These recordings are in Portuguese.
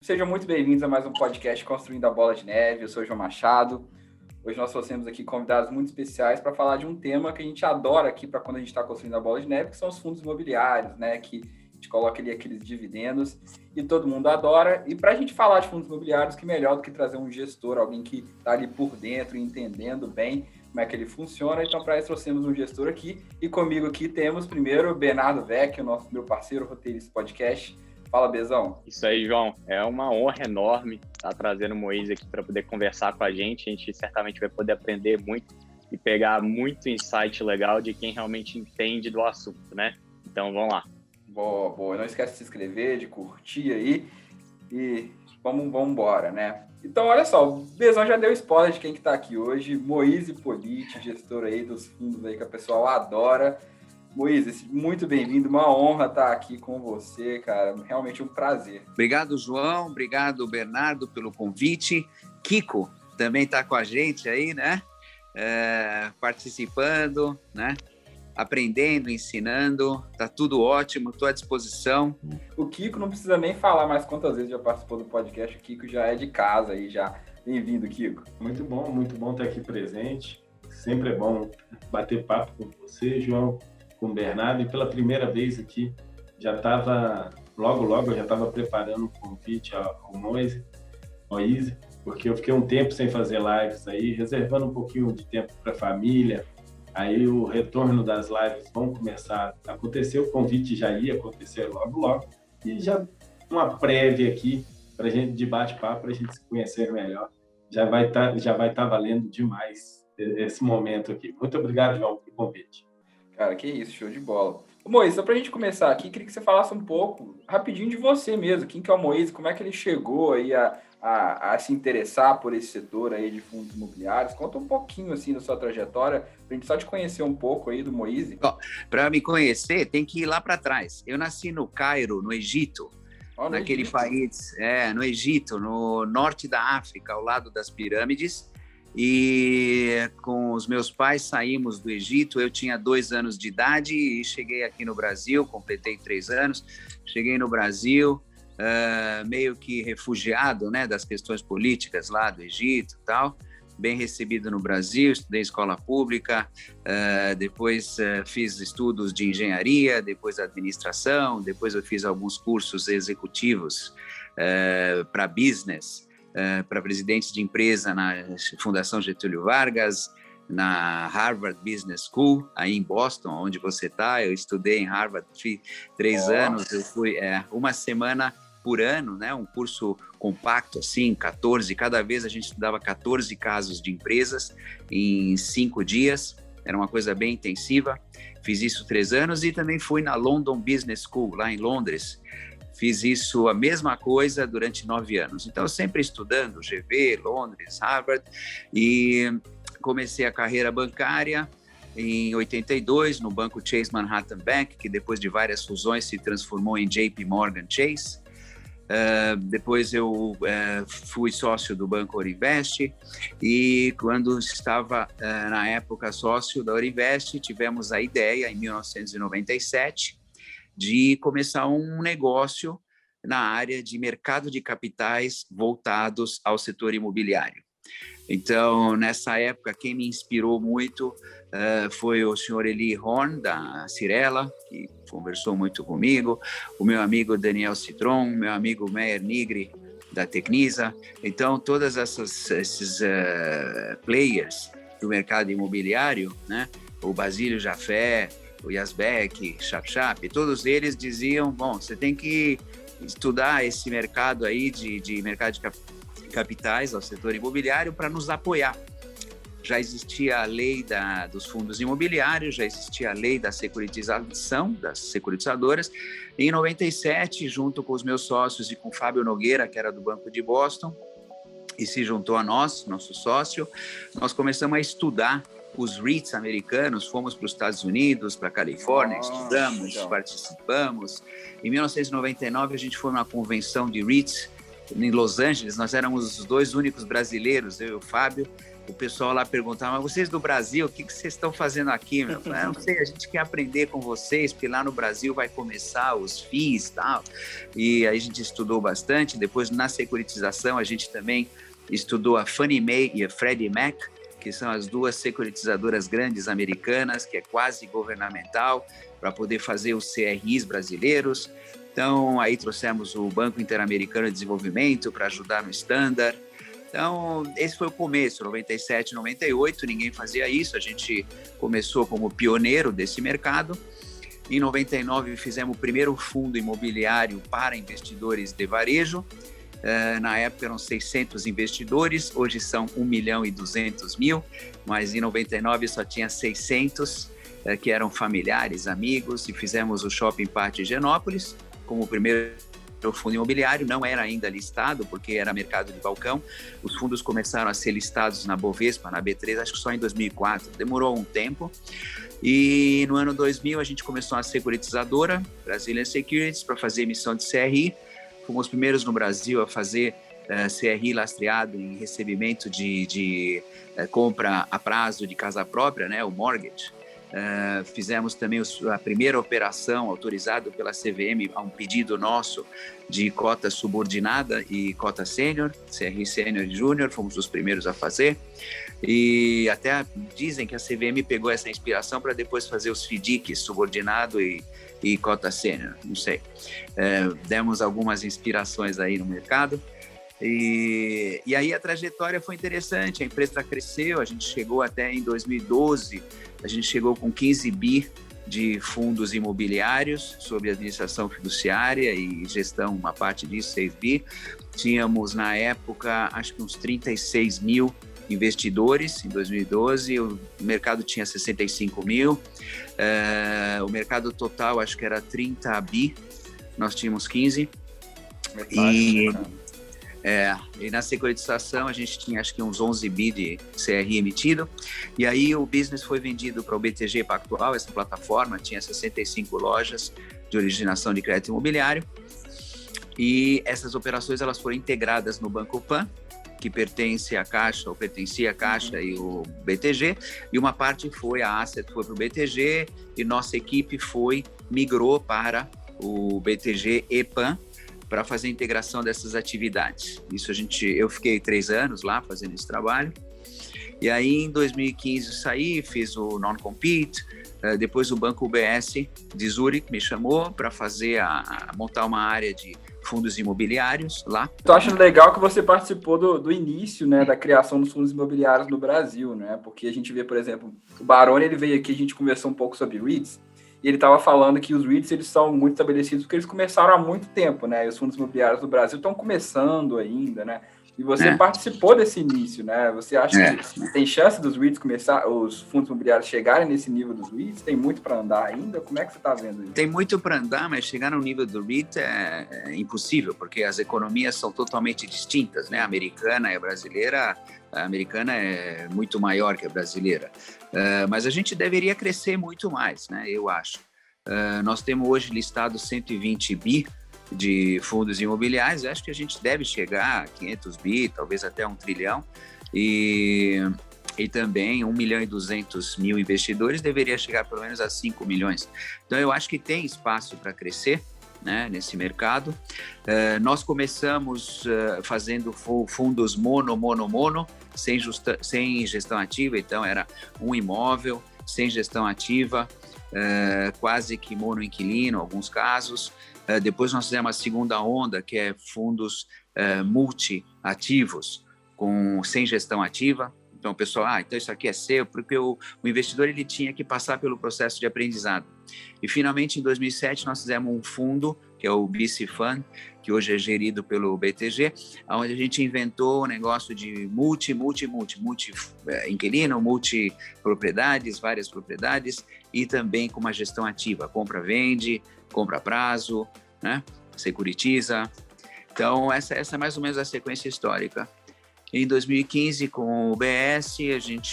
Sejam muito bem-vindos a mais um podcast Construindo a Bola de Neve. Eu sou o João Machado. Hoje nós trouxemos aqui convidados muito especiais para falar de um tema que a gente adora aqui para quando a gente está construindo a Bola de Neve, que são os fundos imobiliários, né? Que a gente coloca ali aqueles dividendos e todo mundo adora. E para a gente falar de fundos imobiliários, que melhor do que trazer um gestor, alguém que está ali por dentro, entendendo bem como é que ele funciona. Então, para isso, trouxemos um gestor aqui. E comigo aqui temos primeiro o Bernardo Vecchio, meu parceiro roteirista do podcast. Fala, Bezão. Isso aí, João. É uma honra enorme estar trazendo o Moisés aqui para poder conversar com a gente. A gente certamente vai poder aprender muito e pegar muito insight legal de quem realmente entende do assunto, né? Então, vamos lá. Boa. Não esquece de se inscrever, de curtir aí e vamos embora, né? Então, olha só, o Bezão já deu spoiler de quem que tá aqui hoje. Moisés Politi, gestor aí dos fundos aí que o pessoal adora. Moisés, muito bem-vindo, uma honra estar aqui com você, cara, realmente um prazer. Obrigado, João, obrigado, Bernardo, pelo convite. Kiko também está com a gente aí, né? Participando, né? Aprendendo, ensinando, tá tudo ótimo, estou à disposição. O Kiko não precisa nem falar mais quantas vezes já participou do podcast, o Kiko já é de casa aí, já. Bem-vindo, Kiko. Muito bom estar aqui presente, sempre é bom bater papo com você, João, com o Bernardo, e pela primeira vez aqui, logo eu já estava preparando um convite ao Moisés, porque eu fiquei um tempo sem fazer lives aí, reservando um pouquinho de tempo para a família. Aí o retorno das lives vão começar a acontecer, o convite já ia acontecer logo, e já uma prévia aqui para a gente de bate-papo, para a gente se conhecer melhor. Já vai estar valendo demais esse momento aqui. Muito obrigado, João, pelo convite. Cara, que isso, show de bola. Moisés, só pra gente começar aqui, queria que você falasse um pouco, rapidinho, de você mesmo. Quem que é o Moisés, como é que ele chegou aí a se interessar por esse setor aí de fundos imobiliários? Conta um pouquinho, assim, da sua trajetória, pra gente só te conhecer um pouco aí do Moisés. Para me conhecer, tem que ir lá para trás. Eu nasci no Cairo, no Egito, naquele país, no Egito, no norte da África, ao lado das pirâmides. E com os meus pais saímos do Egito, eu tinha 2 anos de idade e cheguei aqui no Brasil, completei 3 anos, cheguei no Brasil meio que refugiado, né, das questões políticas lá do Egito e tal, bem recebido no Brasil, estudei escola pública, depois fiz estudos de engenharia, depois administração, depois eu fiz alguns cursos executivos para business, para presidentes de empresa na Fundação Getúlio Vargas, na Harvard Business School, aí em Boston, onde você está. Eu estudei em Harvard 3 anos, eu fui uma semana por ano, né? Um curso compacto, assim, 14, cada vez a gente estudava 14 casos de empresas em 5 dias, era uma coisa bem intensiva. Fiz isso 3 anos e também fui na London Business School, lá em Londres. Fiz isso, a mesma coisa, durante 9 anos. Então, sempre estudando, GV, Londres, Harvard, e comecei a carreira bancária em 82, no banco Chase Manhattan Bank, que depois de várias fusões se transformou em JP Morgan Chase. Depois eu fui sócio do Banco Orinvest, e quando estava, na época, sócio da Orinvest, tivemos a ideia, em 1997, de começar um negócio na área de mercado de capitais voltados ao setor imobiliário. Então, nessa época, quem me inspirou muito foi o senhor Eli Horn, da Cirela, que conversou muito comigo, o meu amigo Daniel Citron, meu amigo Meyer Nigri, da Tecnisa. Então, todos esses players do mercado imobiliário, né? O Basílio Jafé, o Yazbek, Chap, todos eles diziam, bom, você tem que estudar esse mercado aí de mercado de capitais ao setor imobiliário para nos apoiar. Já existia a lei dos fundos imobiliários, já existia a lei da securitização, das securitizadoras. Em 97, junto com os meus sócios e com o Fábio Nogueira, que era do Banco de Boston, e se juntou a nós, nosso sócio, nós começamos a estudar os REITs americanos, fomos para os Estados Unidos, para a Califórnia, estudamos, participamos. Em 1999, a gente foi numa convenção de REITs em Los Angeles, nós éramos os 2 únicos brasileiros, eu e o Fábio, o pessoal lá perguntava, mas vocês do Brasil, o que vocês estão fazendo aqui? Eu falei, não sei, a gente quer aprender com vocês, porque lá no Brasil vai começar os FIIs e tal. E aí a gente estudou bastante. Depois, na securitização, a gente também estudou a Fannie Mae e a Freddie Mac, que são as duas securitizadoras grandes americanas, que é quase governamental, para poder fazer os CRIs brasileiros. Então, aí trouxemos o Banco Interamericano de Desenvolvimento para ajudar no Standard. Então, esse foi o começo, 97, 98, ninguém fazia isso, a gente começou como pioneiro desse mercado. Em 99, fizemos o primeiro fundo imobiliário para investidores de varejo. Na época eram 600 investidores, hoje são 1.200.000, mas em 99 só tinha 600, que eram familiares, amigos, e fizemos o Shopping Pátio Higienópolis como o primeiro fundo imobiliário. Não era ainda listado, porque era mercado de balcão. Os fundos começaram a ser listados na Bovespa, na B3, acho que só em 2004, demorou um tempo. E no ano 2000 a gente começou a securitizadora, Brazilian Securities, para fazer emissão de CRI. Fomos os primeiros no Brasil a fazer CRI lastreado em recebimento de compra a prazo de casa própria, né, o mortgage. Fizemos também a primeira operação autorizada pela CVM a um pedido nosso de cota subordinada e cota sênior, CRI sênior e júnior, fomos os primeiros a fazer. E até dizem que a CVM pegou essa inspiração para depois fazer os FDICs, subordinado e cota sênior, não sei. Demos algumas inspirações aí no mercado. E aí a trajetória foi interessante, a empresa cresceu, a gente chegou até em 2012, a gente chegou com 15 bi de fundos imobiliários sob administração fiduciária e gestão, uma parte disso, 6 bi. Tínhamos na época, acho que uns 36 mil investidores em 2012, o mercado tinha 65 mil, o mercado total acho que era 30 bi, nós tínhamos 15. E na securitização a gente tinha acho que uns 11 bi de CRI emitido, e aí o business foi vendido para o BTG Pactual, essa plataforma tinha 65 lojas de originação de crédito imobiliário, e essas operações elas foram integradas no Banco Pan, que pertence à Caixa, ou pertencia à Caixa e o BTG, e uma parte foi, a Asset foi para o BTG, e nossa equipe migrou para o BTG e Pan, para fazer a integração dessas atividades. Isso eu fiquei 3 anos lá fazendo esse trabalho, e aí em 2015 saí, fiz o non-compete, depois o Banco UBS de Zurich me chamou para montar uma área de fundos imobiliários lá. Estou achando legal que você participou do início, né, da criação dos fundos imobiliários no Brasil, né, porque a gente vê, por exemplo, o Baroni, ele veio aqui, a gente conversou um pouco sobre REITs, e ele estava falando que os REITs eles são muito estabelecidos porque eles começaram há muito tempo, né? E os fundos imobiliários do Brasil estão começando ainda, né? E você participou desse início, né? Você acha que tem chance dos REITs os fundos imobiliários chegarem nesse nível dos REITs? Tem muito para andar ainda? Como é que você está vendo isso? Tem muito para andar, mas chegar no nível do REIT é impossível, porque as economias são totalmente distintas, né? A americana e a brasileira. A americana é muito maior que a brasileira, mas a gente deveria crescer muito mais, né? Eu acho. Nós temos hoje listado 120 bi de fundos imobiliários, acho que a gente deve chegar a 500 bi, talvez até 1 trilhão, e também 1.200.000 investidores deveria chegar pelo menos a 5 milhões. Então eu acho que tem espaço para crescer, né, nesse mercado. Nós começamos fazendo fundos mono, sem gestão ativa, então era um imóvel, sem gestão ativa, quase que monoinquilino, em alguns casos. Depois nós fizemos a segunda onda, que é fundos multi-ativos, sem gestão ativa. Então o pessoal, então isso aqui é seu, porque o investidor ele tinha que passar pelo processo de aprendizado. E finalmente em 2007 nós fizemos um fundo, que é o BC Fund, que hoje é gerido pelo BTG, onde a gente inventou o negócio de multi-inquilino, multi-propriedades, várias propriedades, e também com uma gestão ativa, compra-vende, compra a prazo, né? Securitiza. Então essa é mais ou menos a sequência histórica Em 2015, com o BS,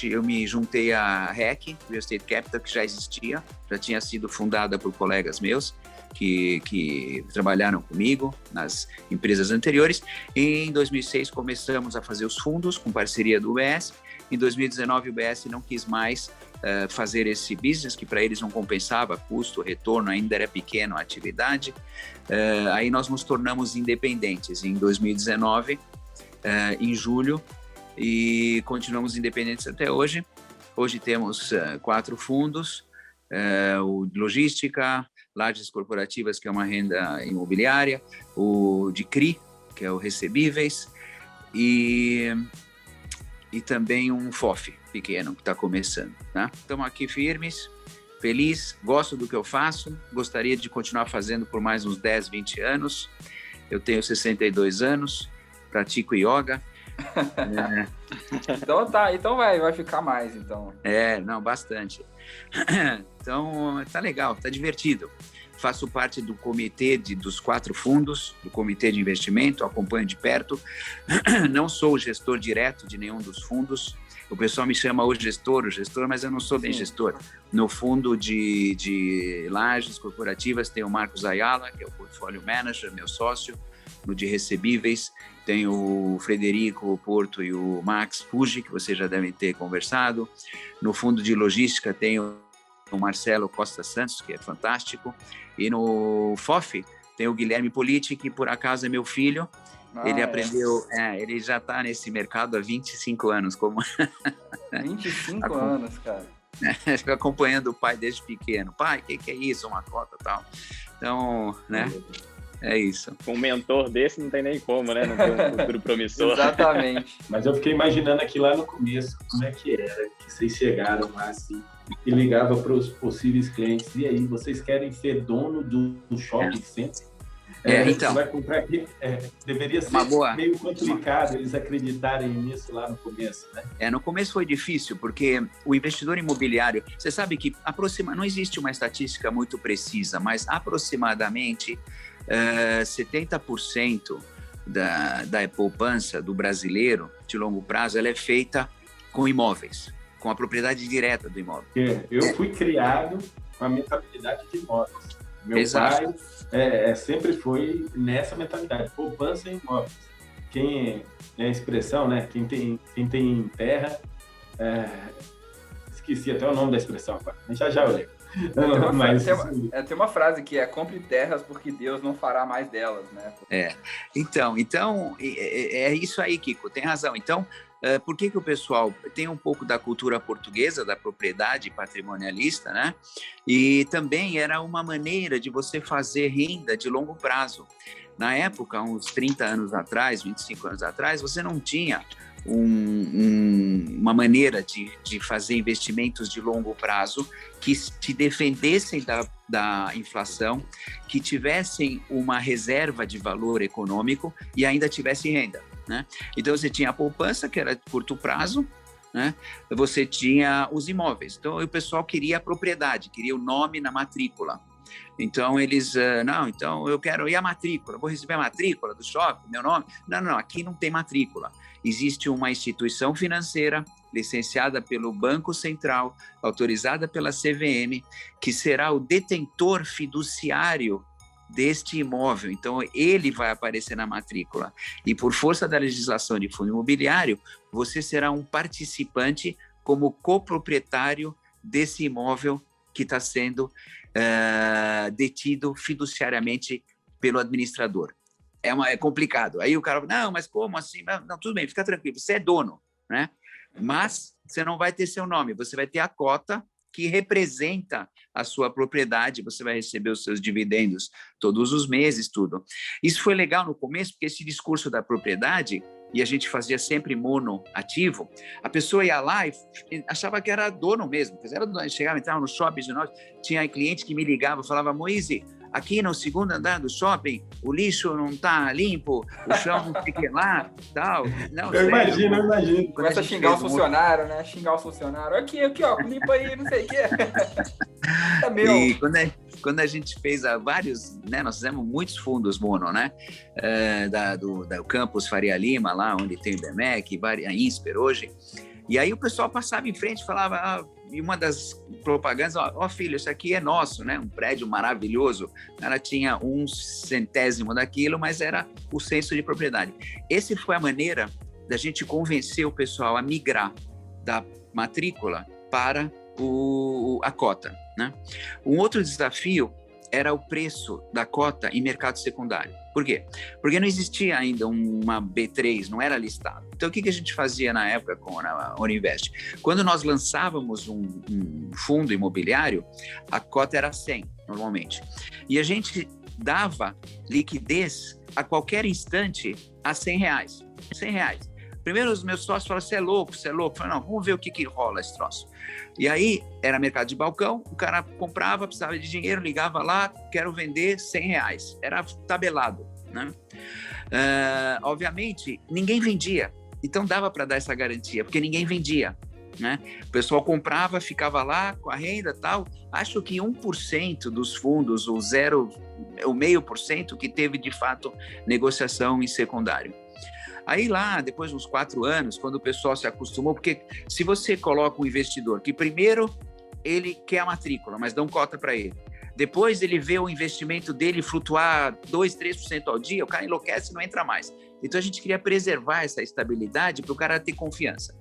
eu me juntei à REC, Real Estate Capital, que já existia, já tinha sido fundada por colegas meus, que trabalharam comigo nas empresas anteriores. Em 2006, começamos a fazer os fundos com parceria do UBS. Em 2019, o UBS não quis mais fazer esse business, que para eles não compensava, custo, retorno, ainda era pequeno a atividade. Aí nós nos tornamos independentes em 2019, em julho, e continuamos independentes até hoje. Hoje temos 4 fundos, o Logística, Lajes Corporativas, que é uma renda imobiliária, o de CRI, que é o Recebíveis, e também um FOF pequeno, que está começando. Tá? Estamos aqui firmes, feliz, gosto do que eu faço, gostaria de continuar fazendo por mais uns 10, 20 anos. Eu tenho 62 anos, pratico yoga. Então tá, então vai ficar mais, então. Não, bastante. Então, tá legal, tá divertido. Faço parte do comitê dos 4 fundos, do comitê de investimento, acompanho de perto. Não sou o gestor direto de nenhum dos fundos. O pessoal me chama o gestor, mas eu não sou bem gestor. No fundo de lajes corporativas tem o Marcos Ayala, que é o portfólio manager, meu sócio. No de recebíveis tem o Frederico Porto e o Max Fuji, que vocês já devem ter conversado. No fundo de logística tem o Marcelo Costa Santos, que é fantástico. E no FOF tem o Guilherme Politi, que por acaso é meu filho. Ele aprendeu, ele já está nesse mercado há 25 anos. 25 anos, cara. Fica acompanhando o pai desde pequeno. Pai, o que é isso? Uma cota e tal. Então, né? É isso. Com um mentor desse não tem nem como, né? Não tem um futuro promissor. Exatamente. Mas eu fiquei imaginando aqui lá no começo, como é que era, que vocês chegaram lá assim, e ligavam para os possíveis clientes. E aí, vocês querem ser dono do shopping center? Então. Você vai comprar aqui, deveria ser meio complicado eles acreditarem nisso lá no começo, né? No começo foi difícil, porque o investidor imobiliário, você sabe que não existe uma estatística muito precisa, mas aproximadamente 70% da poupança do brasileiro de longo prazo ela é feita com imóveis, com a propriedade direta do imóvel. Eu fui criado com a mentalidade de imóveis. Meu Exato. pai sempre foi nessa mentalidade, poupança em imóveis. Quem é a expressão, né? Quem tem terra, esqueci até o nome da expressão, mas já eu lembro. Tem uma frase que é: compre terras porque Deus não fará mais delas, né? Então é isso aí, Kiko, tem razão. Então, por que o pessoal tem um pouco da cultura portuguesa, da propriedade patrimonialista, né? E também era uma maneira de você fazer renda de longo prazo. Na época, uns 30 anos atrás, 25 anos atrás, você não tinha uma maneira de fazer investimentos de longo prazo que te defendessem da inflação, que tivessem uma reserva de valor econômico e ainda tivessem renda, né? Então, você tinha a poupança, que era de curto prazo, né? Você tinha os imóveis. Então, o pessoal queria a propriedade, queria o nome na matrícula. Então, eles, então eu quero ir a matrícula, vou receber a matrícula do shopping, meu nome? Não, aqui não tem matrícula. Existe uma instituição financeira licenciada pelo Banco Central, autorizada pela CVM, que será o detentor fiduciário deste imóvel. Então, ele vai aparecer na matrícula. E por força da legislação de fundo imobiliário, você será um participante como coproprietário desse imóvel que está sendo detido fiduciariamente pelo administrador. É complicado. Aí o cara fala, não, mas como assim? Não, tudo bem, fica tranquilo, você é dono, né? Mas você não vai ter seu nome, você vai ter a cota que representa a sua propriedade, você vai receber os seus dividendos todos os meses, tudo. Isso foi legal no começo, porque esse discurso da propriedade, e a gente fazia sempre monoativo, a pessoa ia lá e achava que era dono mesmo, chegava, entrava no shopping de nós, tinha cliente que me ligava, falava, Moise, aqui no segundo andar do shopping, o lixo não está limpo, o chão não fica lá, tal. Não, eu imagino. Começa a xingar o funcionário, né? Xingar o funcionário. Aqui, ó, limpa aí, não sei o quê. É meu. quando a gente fez vários, né, nós fizemos muitos fundos mono, né, do campus Faria Lima, lá onde tem o BMEC, a INSPER hoje, e aí o pessoal passava em frente e falava, e uma das propagandas, ó filho, isso aqui é nosso, né, um prédio maravilhoso, ela tinha 1/100º daquilo, mas era o senso de propriedade. Essa foi a maneira da gente convencer o pessoal a migrar da matrícula para a cota, né? Um outro desafio era o preço da cota em mercado secundário. Por quê? Porque não existia ainda uma B3, não era listado. Então, o que a gente fazia na época com a Orinvest? Quando nós lançávamos um fundo imobiliário, a cota era 100, normalmente. E a gente dava liquidez a qualquer instante a R$100. R$100. Primeiro, os meus sócios falaram, você é louco. Eu falei, não, vamos ver o que rola esse troço. E aí, era mercado de balcão, o cara comprava, precisava de dinheiro, ligava lá, quero vender R$100. Era tabelado, né? Obviamente, ninguém vendia. Então, dava para dar essa garantia, porque ninguém vendia, né? O pessoal comprava, ficava lá com a renda e tal. Acho que 1% dos fundos, ou 0,5% que teve, de fato, negociação em secundário. Aí lá, depois de uns 4 anos, quando o pessoal se acostumou, porque se você coloca um investidor que primeiro ele quer a matrícula, mas dão cota para ele, depois ele vê o investimento dele flutuar 2%, 3% ao dia, o cara enlouquece e não entra mais. Então a gente queria preservar essa estabilidade para o cara ter confiança.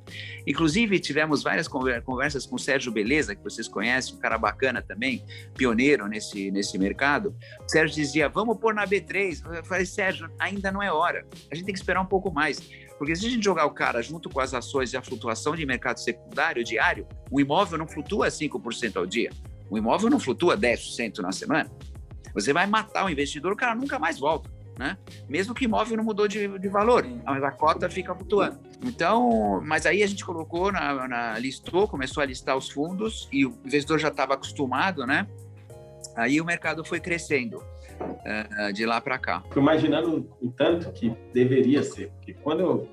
Inclusive tivemos várias conversas com o Sérgio Beleza, que vocês conhecem, um cara bacana também, pioneiro nesse mercado. O Sérgio dizia, vamos pôr na B3. Eu falei, Sérgio, ainda não é hora, a gente tem que esperar um pouco mais, porque se a gente jogar o cara junto com as ações e a flutuação de mercado secundário diário, o imóvel não flutua 5% ao dia, o imóvel não flutua 10% na semana. Você vai matar o investidor, o cara nunca mais volta, né? Mesmo que o imóvel não mudou de valor, mas a cota fica flutuando. Então, mas aí a gente colocou, listou, começou a listar os fundos e o investidor já estava acostumado, né? Aí o mercado foi crescendo de lá para cá. Fico imaginando o tanto que deveria ser, porque quando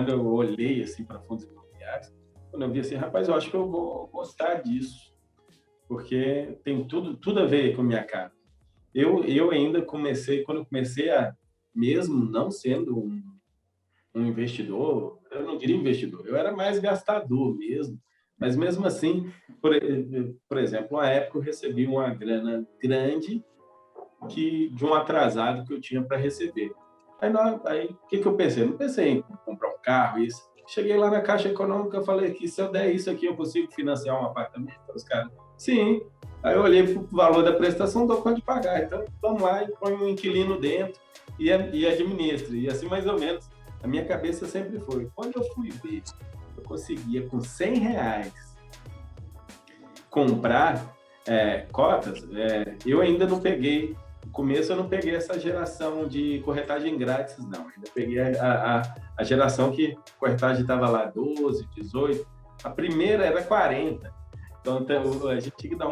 eu olhei assim para fundos imobiliários, quando eu vi assim, rapaz, eu acho que eu vou gostar disso, porque tem tudo a ver com a minha cara. Eu ainda comecei, quando eu comecei a, mesmo não sendo um investidor, eu não diria investidor, eu era mais gastador mesmo, mas mesmo assim, por exemplo, uma época eu recebi uma grana grande de um atrasado que eu tinha para receber. Aí o que eu pensei? Não pensei em comprar um carro, isso. Cheguei lá na Caixa Econômica, falei que se eu der isso aqui, eu consigo financiar um apartamento? Os caras, sim. Aí eu olhei para o valor da prestação, dou conta de pagar. Então, vamos lá e põe um inquilino dentro e administra. E assim, mais ou menos, a minha cabeça sempre foi. Quando eu fui ver, eu conseguia, com R$100, comprar cotas, eu ainda não peguei, no começo eu não peguei essa geração de corretagem grátis, não. Ainda peguei a geração que a corretagem estava lá 12, 18. A primeira era 40. Então, a gente tinha que dar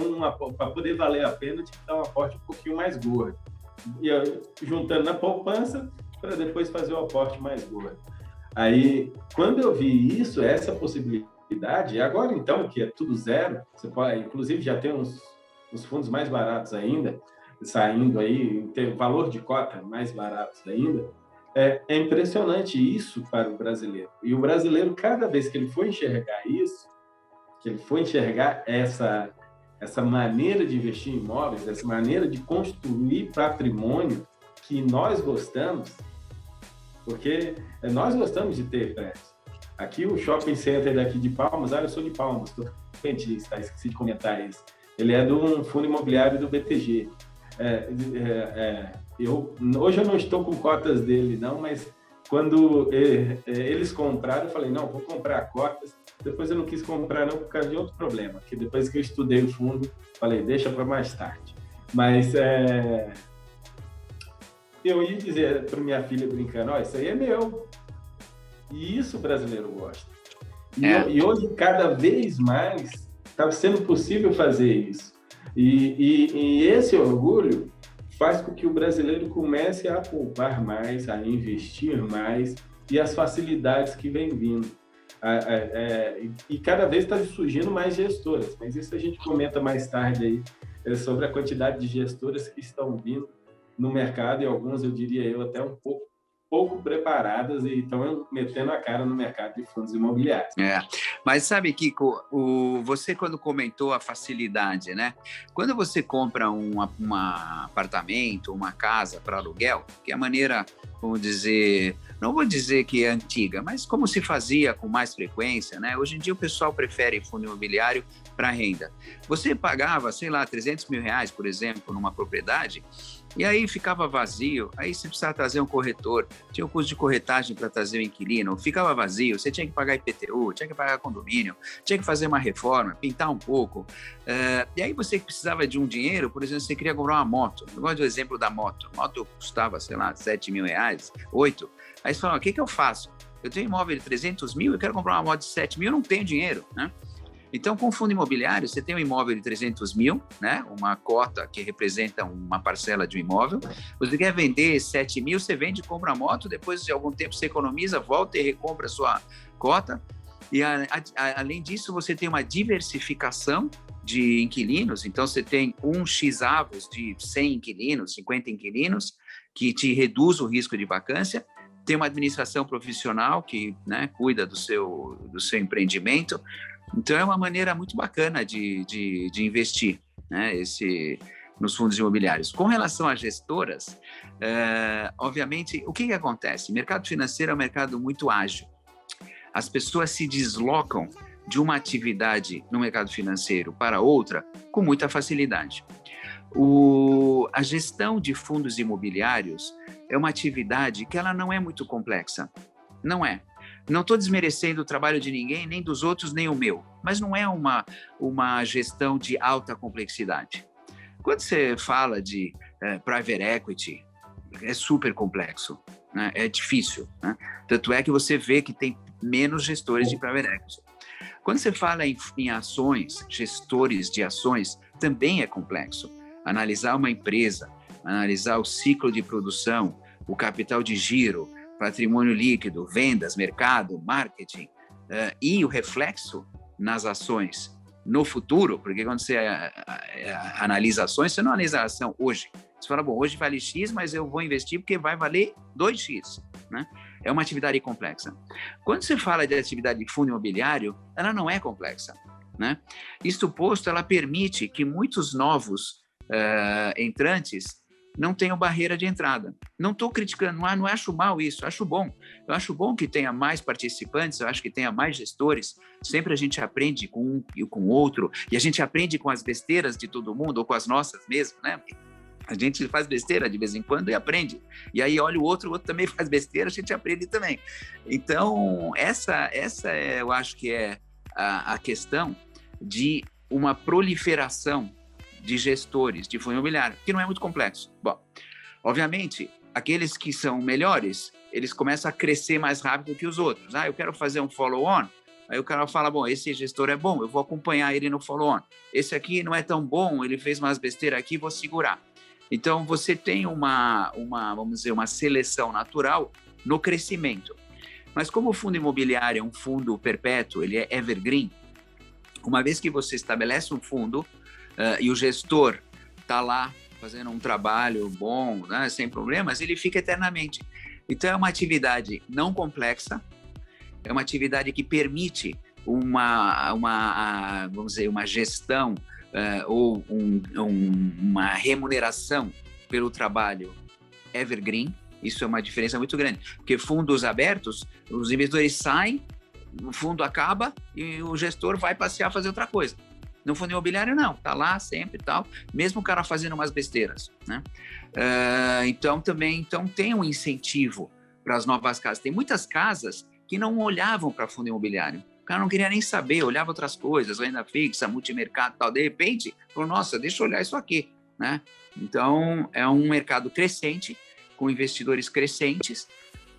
para poder valer a pena, tinha que dar um aporte um pouquinho mais gordo. E juntando na poupança, para depois fazer o aporte mais gordo. Aí, quando eu vi isso, essa possibilidade, agora então, que é tudo zero, você pode, inclusive já tem uns fundos mais baratos ainda, saindo aí, tem valor de cota mais baratos ainda, é impressionante isso para o brasileiro. E o brasileiro, cada vez que ele for enxergar isso, que ele foi enxergar essa maneira de investir em imóveis, essa maneira de construir patrimônio que nós gostamos, porque nós gostamos de ter prédios. Aqui o shopping center daqui de Palmas, eu sou de Palmas, estou pentista, esqueci de comentar isso. Ele é de um fundo imobiliário do BTG. Hoje eu não estou com cotas dele, não, mas quando eles compraram, eu falei, não, vou comprar cotas. Depois eu não quis comprar não por causa de outro problema, que depois que eu estudei o fundo, falei, deixa para mais tarde. Mas eu ia dizer para minha filha brincando, isso aí é meu. E isso o brasileiro gosta. E hoje, cada vez mais, está sendo possível fazer isso. E esse orgulho faz com que o brasileiro comece a poupar mais, a investir mais, e as facilidades que vem vindo. E cada vez está surgindo mais gestoras, mas isso a gente comenta mais tarde aí, sobre a quantidade de gestoras que estão vindo no mercado, e algumas, eu diria eu, até um pouco preparadas e estão metendo a cara no mercado de fundos imobiliários. Mas sabe, Kiko, você quando comentou a facilidade, né? Quando você compra um apartamento, uma casa para aluguel, que é a maneira, vamos dizer, não vou dizer que é antiga, mas como se fazia com mais frequência, né? Hoje em dia o pessoal prefere fundo imobiliário para renda. Você pagava, sei lá, 300 mil reais, por exemplo, numa propriedade, e aí ficava vazio, aí você precisava trazer um corretor, tinha o custo de corretagem para trazer o inquilino, ficava vazio, você tinha que pagar IPTU, tinha que pagar condomínio, tinha que fazer uma reforma, pintar um pouco. E aí você precisava de um dinheiro, por exemplo, você queria comprar uma moto. Eu gosto do exemplo da moto. A moto custava, sei lá, 7 mil reais, 8. Aí você fala, o que eu faço? Eu tenho um imóvel de 300 mil, eu quero comprar uma moto de 7 mil, eu não tenho dinheiro, né? Então, com fundo imobiliário, você tem um imóvel de 300 mil, né? Uma cota que representa uma parcela de um imóvel. Você quer vender 7 mil, você vende, compra a moto, depois de algum tempo você economiza, volta e recompra a sua cota. E, além disso, você tem uma diversificação de inquilinos. Então, você tem um X-avos de 100 inquilinos, 50 inquilinos, que te reduz o risco de vacância. Tem uma administração profissional que, né, cuida do seu empreendimento. Então, é uma maneira muito bacana de investir, né, nos fundos imobiliários. Com relação às gestoras, obviamente, o que acontece? O mercado financeiro é um mercado muito ágil. As pessoas se deslocam de uma atividade no mercado financeiro para outra com muita facilidade. A gestão de fundos imobiliários é uma atividade que ela não é muito complexa. Não é. Não estou desmerecendo o trabalho de ninguém, nem dos outros, nem o meu, mas não é uma gestão de alta complexidade. Quando você fala de private equity, é super complexo, né? É difícil, né? Tanto é que você vê que tem menos gestores de private equity. Quando você fala em ações, gestores de ações, também é complexo. Analisar uma empresa, analisar o ciclo de produção, o capital de giro, patrimônio líquido, vendas, mercado, marketing, e o reflexo nas ações no futuro, porque quando você analisa ações, você não analisa a ação hoje. Você fala, bom, hoje vale X, mas eu vou investir porque vai valer 2X, né? É uma atividade complexa. Quando você fala de atividade de fundo imobiliário, ela não é complexa, né? Isto posto, ela permite que muitos novos entrantes não tenham barreira de entrada. Não estou criticando, não acho mal isso, acho bom. Eu acho bom que tenha mais participantes, eu acho que tenha mais gestores. Sempre a gente aprende com um e com o outro, e a gente aprende com as besteiras de todo mundo, ou com as nossas mesmo, né? A gente faz besteira de vez em quando e aprende. E aí olha o outro também faz besteira, a gente aprende também. Então, essa eu acho que é a questão de uma proliferação de gestores de fundo imobiliário, que não é muito complexo. Bom, obviamente, aqueles que são melhores, eles começam a crescer mais rápido que os outros. Eu quero fazer um follow-on, aí o cara fala, bom, esse gestor é bom, eu vou acompanhar ele no follow-on. Esse aqui não é tão bom, ele fez umas besteiras aqui, vou segurar. Então, você tem vamos dizer, uma seleção natural no crescimento. Mas como o fundo imobiliário é um fundo perpétuo, ele é evergreen, uma vez que você estabelece um fundo, e o gestor está lá fazendo um trabalho bom, né, sem problemas, ele fica eternamente. Então, é uma atividade não complexa, é uma atividade que permite vamos dizer, uma gestão ou uma remuneração pelo trabalho evergreen. Isso é uma diferença muito grande, porque fundos abertos, os investidores saem, o fundo acaba e o gestor vai passear a fazer outra coisa. No fundo imobiliário, não. Está lá sempre e tal, mesmo o cara fazendo umas besteiras, né? Então, tem um incentivo para as novas casas. Tem muitas casas que não olhavam para fundo imobiliário. O cara não queria nem saber, olhava outras coisas, renda fixa, multimercado e tal. De repente, falou, nossa, deixa eu olhar isso aqui, né? Então, é um mercado crescente, com investidores crescentes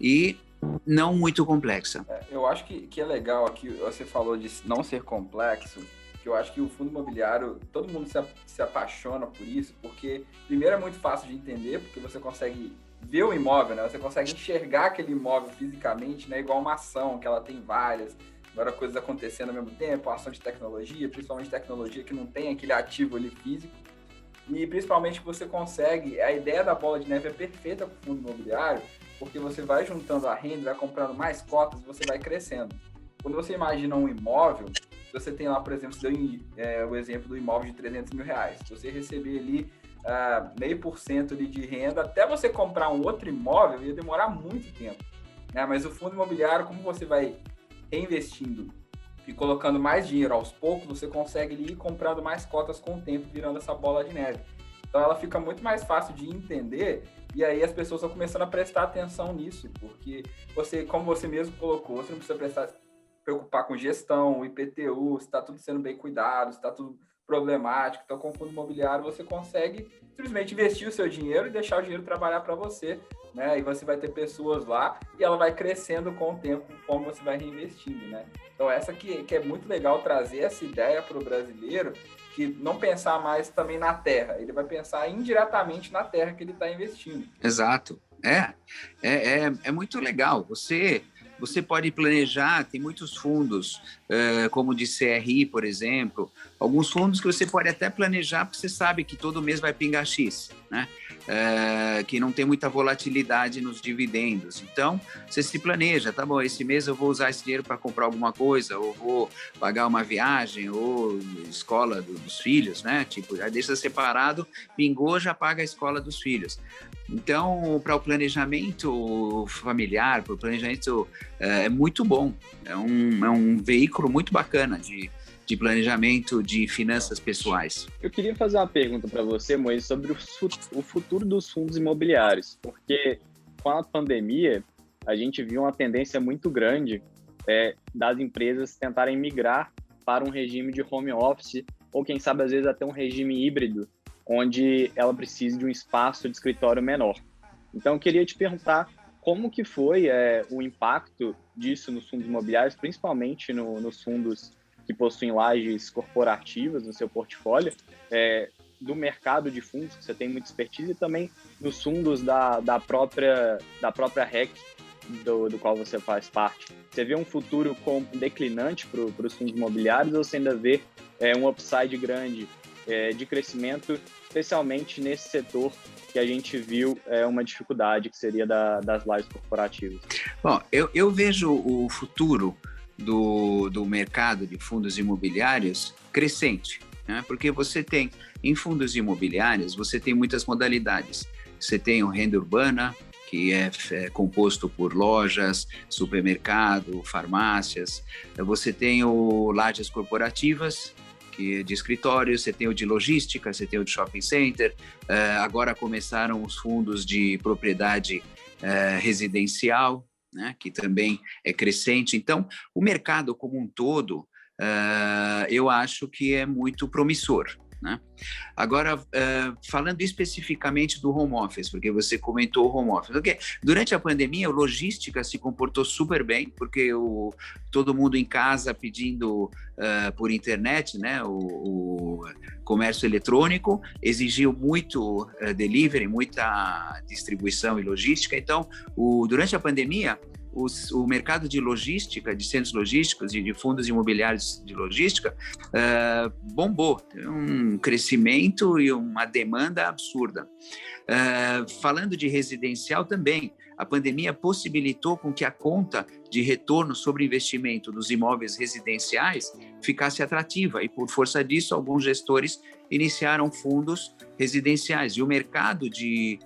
e não muito complexa. Eu acho que é legal aqui, você falou de não ser complexo, que eu acho que o fundo imobiliário, todo mundo se apaixona por isso, porque, primeiro, é muito fácil de entender, porque você consegue ver o imóvel, né? Você consegue enxergar aquele imóvel fisicamente, né? Igual uma ação, que ela tem várias, agora coisas acontecendo ao mesmo tempo, ação de tecnologia, principalmente tecnologia que não tem aquele ativo ali físico. E principalmente você consegue, a ideia da bola de neve é perfeita para o fundo imobiliário, porque você vai juntando a renda, vai comprando mais cotas, você vai crescendo. Quando você imagina um imóvel, você tem lá, por exemplo, você deu o exemplo do imóvel de 300 mil reais. Se você receber ali 0,5% ali de renda, até você comprar um outro imóvel, ia demorar muito tempo. Né? Mas o fundo imobiliário, como você vai reinvestindo e colocando mais dinheiro aos poucos, você consegue ir comprando mais cotas com o tempo, virando essa bola de neve. Então ela fica muito mais fácil de entender, e aí as pessoas estão começando a prestar atenção nisso, porque você, como você mesmo colocou, você não precisa preocupar com gestão, IPTU, se está tudo sendo bem cuidado, se está tudo problemático. Então, com o fundo imobiliário, você consegue simplesmente investir o seu dinheiro e deixar o dinheiro trabalhar para você, né? E você vai ter pessoas lá e ela vai crescendo com o tempo, conforme você vai reinvestindo, né? Então, essa que é muito legal trazer essa ideia para o brasileiro, que não pensar mais também na terra, ele vai pensar indiretamente na terra que ele está investindo. Exato. É muito legal. Você pode planejar, tem muitos fundos, como de CRI, por exemplo, alguns fundos que você pode até planejar, porque você sabe que todo mês vai pingar X, né? Que não tem muita volatilidade nos dividendos. Então, você se planeja, tá bom, esse mês eu vou usar esse dinheiro para comprar alguma coisa, ou vou pagar uma viagem, ou escola dos filhos, né? Tipo, já deixa separado, pingou, já paga a escola dos filhos. Então, para o planejamento familiar, para o planejamento, é muito bom. É um veículo muito bacana de planejamento de finanças pessoais. Eu queria fazer uma pergunta para você, Moisés, sobre o futuro dos fundos imobiliários, porque com a pandemia, a gente viu uma tendência muito grande das empresas tentarem migrar para um regime de home office, ou quem sabe, às vezes, até um regime híbrido, onde ela precise de um espaço de escritório menor. Então, eu queria te perguntar como que foi o impacto disso nos fundos imobiliários, principalmente nos fundos que possuem lajes corporativas no seu portfólio, do mercado de fundos, que você tem muita expertise, e também nos fundos da própria REC, do qual você faz parte. Você vê um futuro declinante para os fundos imobiliários, ou você ainda vê um upside grande de crescimento, especialmente nesse setor que a gente viu uma dificuldade, que seria das lajes corporativas? Bom, eu vejo o futuro do mercado de fundos imobiliários crescente, né? Porque você tem, em fundos imobiliários, você tem muitas modalidades. Você tem o renda urbana, que é composto por lojas, supermercado, farmácias. Você tem o lajes corporativas, que é de escritórios, você tem o de logística, você tem o de shopping center. Agora começaram os fundos de propriedade residencial, né, que também é crescente. Então, o mercado como um todo, eu acho que é muito promissor, né? Agora, falando especificamente do home office, porque você comentou o home office. Okay. Durante a pandemia, a logística se comportou super bem, porque todo mundo em casa pedindo por internet, né? O comércio eletrônico exigiu muito delivery, muita distribuição e logística. Então, durante a pandemia, o mercado de logística, de centros logísticos e de fundos imobiliários de logística bombou, um crescimento e uma demanda absurda. Falando de residencial também, a pandemia possibilitou com que a conta de retorno sobre investimento dos imóveis residenciais ficasse atrativa e, por força disso, alguns gestores iniciaram fundos residenciais. E o mercado de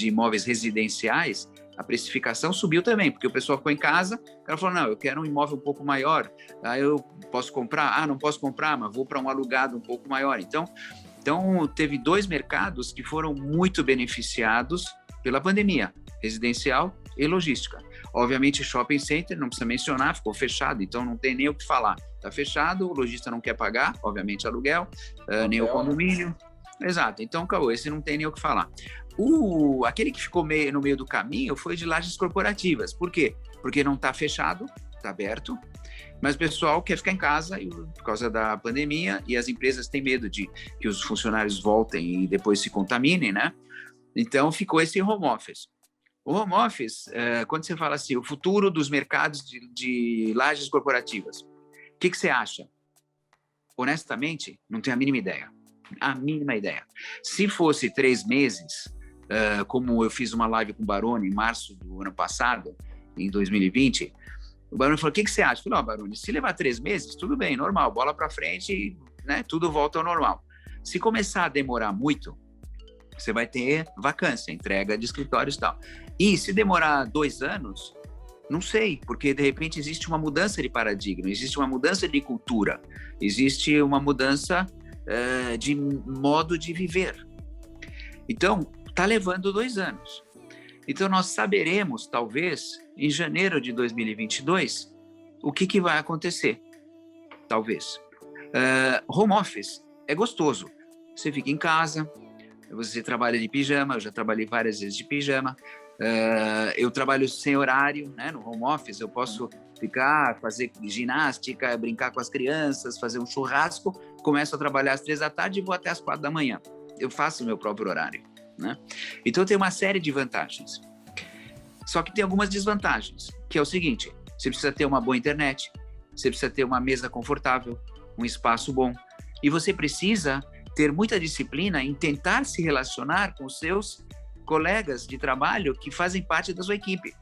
imóveis residenciais, a precificação subiu também, porque o pessoal ficou em casa, o cara falou, não, eu quero um imóvel um pouco maior, eu posso comprar? Não posso comprar, mas vou para um alugado um pouco maior. Então, teve dois mercados que foram muito beneficiados pela pandemia, residencial e logística. Obviamente, shopping center, não precisa mencionar, ficou fechado, então não tem nem o que falar. Está fechado, o lojista não quer pagar, obviamente, aluguel, nem o condomínio. Exato, então, Caô, esse não tem nem o que falar. Aquele que ficou no meio do caminho foi de lajes corporativas. Por quê? Porque não está fechado, está aberto, mas o pessoal quer ficar em casa por causa da pandemia, e as empresas têm medo de que os funcionários voltem e depois se contaminem, né? Então, ficou esse home office. O home office, quando você fala assim, o futuro dos mercados de lajes corporativas, o que você acha? Honestamente, não tenho a mínima ideia. a mínima ideia. Se fosse 3 meses, como eu fiz uma live com o Baroni em março do ano passado, em 2020, o Baroni falou, o que você acha? Eu falei, Baroni, se levar 3 meses, tudo bem, normal, bola para frente, né, tudo volta ao normal. Se começar a demorar muito, você vai ter vacância, entrega de escritórios e tal. E se demorar 2 anos, não sei, porque de repente existe uma mudança de paradigma, existe uma mudança de cultura, existe uma mudança de modo de viver. Então, está levando 2 anos. Então, nós saberemos, talvez, em janeiro de 2022, o que vai acontecer. Talvez. Home office é gostoso. Você fica em casa, você trabalha de pijama, eu já trabalhei várias vezes de pijama. Eu trabalho sem horário, né? No home office eu posso ficar, fazer ginástica, brincar com as crianças, fazer um churrasco, começo a trabalhar às 3 da tarde e vou até às 4 da manhã. Eu faço o meu próprio horário, né? Então tem uma série de vantagens. Só que tem algumas desvantagens, que é o seguinte, você precisa ter uma boa internet, você precisa ter uma mesa confortável, um espaço bom, e você precisa ter muita disciplina em tentar se relacionar com os seus colegas de trabalho que fazem parte da sua equipe.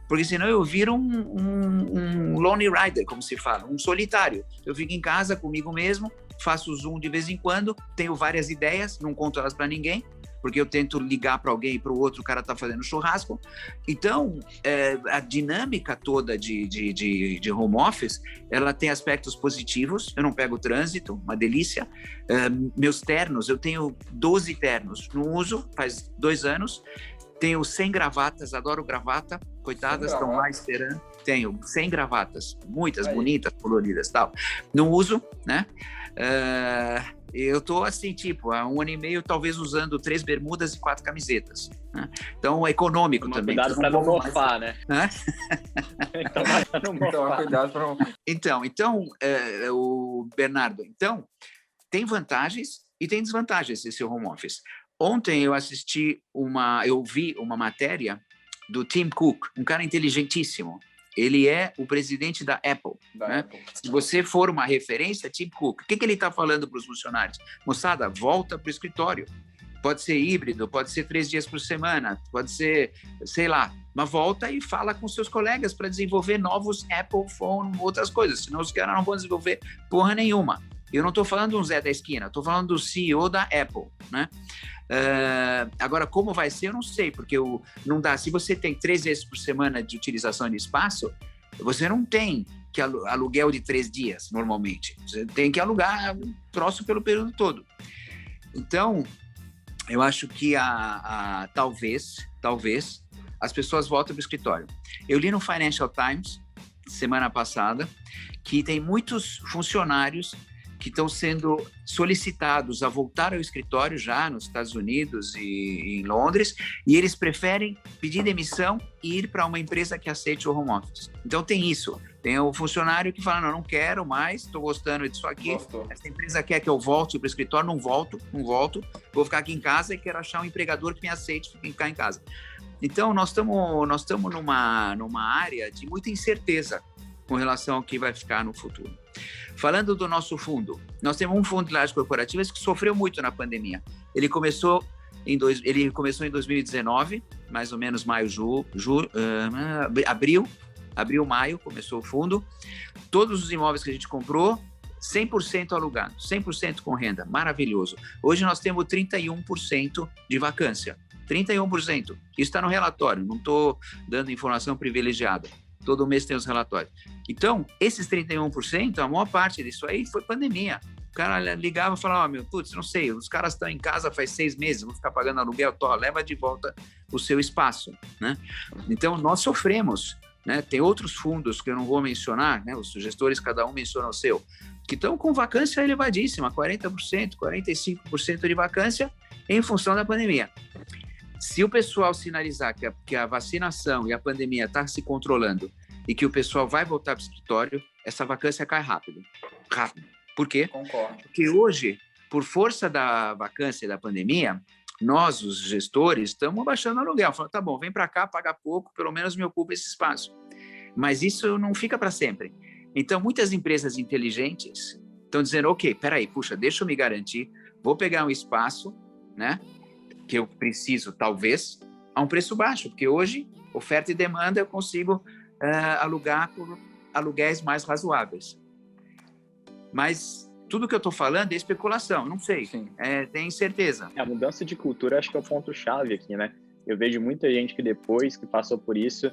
Porque senão eu viro um lone rider, como se fala, um solitário. Eu fico em casa comigo mesmo, faço Zoom de vez em quando, tenho várias ideias, não conto elas para ninguém, porque eu tento ligar para alguém e para o outro, o cara está fazendo churrasco. Então, a dinâmica toda de home office, ela tem aspectos positivos. Eu não pego trânsito, uma delícia. Meus ternos, eu tenho 12 ternos, não uso, faz 2 anos. Tenho 100 gravatas, adoro gravata, coitadas, estão lá esperando. Tenho 100 gravatas, muitas, bonitas, coloridas e tal. Não uso, né? Eu tô assim, tipo, há 1 ano e meio, talvez usando 3 bermudas e 4 camisetas, né? Então, é econômico também. Cuidado para não morfar, né? Então, o Bernardo, então, tem vantagens e tem desvantagens esse home office. Ontem eu vi uma matéria do Tim Cook, um cara inteligentíssimo. Ele é o presidente da Apple. Apple. Se você for uma referência, Tim Cook, o que ele está falando para os funcionários? Moçada, volta para o escritório. Pode ser híbrido, pode ser 3 dias por semana, pode ser, sei lá, mas volta e fala com seus colegas para desenvolver novos Apple Phone, outras coisas, senão os caras não vão desenvolver porra nenhuma. Eu não estou falando do Zé da esquina, estou falando do CEO da Apple, né? Agora, como vai ser, eu não sei, porque não dá. Se você tem 3 vezes por semana de utilização de espaço, você não tem que aluguel de 3 dias, normalmente. Você tem que alugar troço pelo período todo. Então, eu acho que talvez as pessoas voltem para o escritório. Eu li no Financial Times, semana passada, que tem muitos funcionários que estão sendo solicitados a voltar ao escritório já nos Estados Unidos e em Londres, e eles preferem pedir demissão e ir para uma empresa que aceite o home office. Então tem isso. Tem o funcionário que fala, não quero mais, estou gostando disso aqui. Essa empresa quer que eu volte para o escritório, não volto, vou ficar aqui em casa e quero achar um empregador que me aceite ficar em casa. Então nós estamos numa área de muita incerteza com relação ao que vai ficar no futuro. Falando do nosso fundo, nós temos um fundo de lajes corporativas que sofreu muito na pandemia. Ele começou em 2019, mais ou menos abril, maio, começou o fundo. Todos os imóveis que a gente comprou, 100% alugado, 100% com renda, maravilhoso. Hoje nós temos 31% de vacância, 31%. Isso está no relatório, não estou dando informação privilegiada. Todo mês tem os relatórios. Então, esses 31%, a maior parte disso aí foi pandemia. O cara ligava e falava, não sei, os caras estão em casa faz 6 meses, vou ficar pagando aluguel, leva de volta o seu espaço, né? Então, nós sofremos, né? Tem outros fundos que eu não vou mencionar, né? Os gestores, cada um menciona o seu, que estão com vacância elevadíssima, 40%, 45% de vacância em função da pandemia. Se o pessoal sinalizar que a vacinação e a pandemia está se controlando e que o pessoal vai voltar para o escritório, essa vacância cai rápido. Por quê? Concordo. Porque hoje, por força da vacância e da pandemia, nós, os gestores, estamos abaixando o aluguel. Falando, tá bom, vem para cá, paga pouco, pelo menos me ocupa esse espaço. Mas isso não fica para sempre. Então, muitas empresas inteligentes estão dizendo, ok, peraí, deixa eu me garantir, vou pegar um espaço, né, que eu preciso, talvez, a um preço baixo, porque hoje, oferta e demanda, eu consigo alugar por aluguéis mais razoáveis. Mas tudo que eu estou falando é especulação, não sei, tem certeza. A mudança de cultura acho que é o ponto-chave aqui, né? Eu vejo muita gente que depois que passou por isso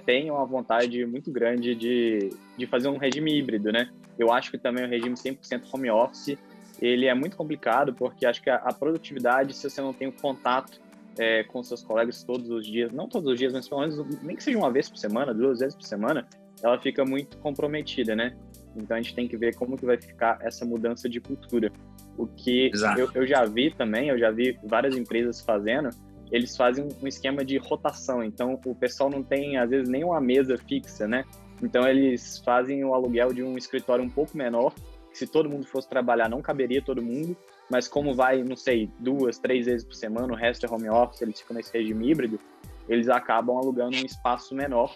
tem uma vontade muito grande de fazer um regime híbrido, né? Eu acho que também o regime 100% home office, ele é muito complicado, porque acho que a produtividade, se você não tem o contato com seus colegas todos os dias, não todos os dias, mas pelo menos nem que seja uma vez por semana, 2 vezes por semana, ela fica muito comprometida, né? Então a gente tem que ver como que vai ficar essa mudança de cultura. O que eu já vi também, eu já vi várias empresas fazendo, eles fazem um esquema de rotação, então o pessoal não tem às vezes nem uma mesa fixa, né? Então eles fazem o aluguel de um escritório um pouco menor, que se todo mundo fosse trabalhar não caberia todo mundo, mas como vai, não sei, 2, 3 vezes por semana, o resto é home office, eles ficam nesse regime híbrido, eles acabam alugando um espaço menor.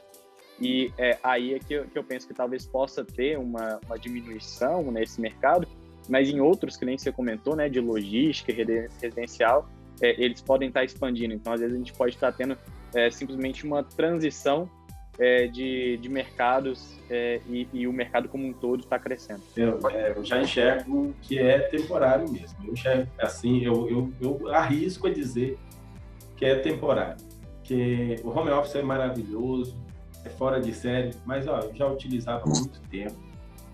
E aí é que eu penso que talvez possa ter uma diminuição nesse mercado, mas em outros, que nem você comentou, né, de logística e residencial, eles podem estar expandindo. Então, às vezes, a gente pode estar tendo simplesmente uma transição de mercados e o mercado como um todo está crescendo. Eu já enxergo que é temporário mesmo. Eu enxergo assim, eu arrisco a dizer que é temporário. Que o home office é maravilhoso, é fora de série, mas eu já utilizava há muito tempo.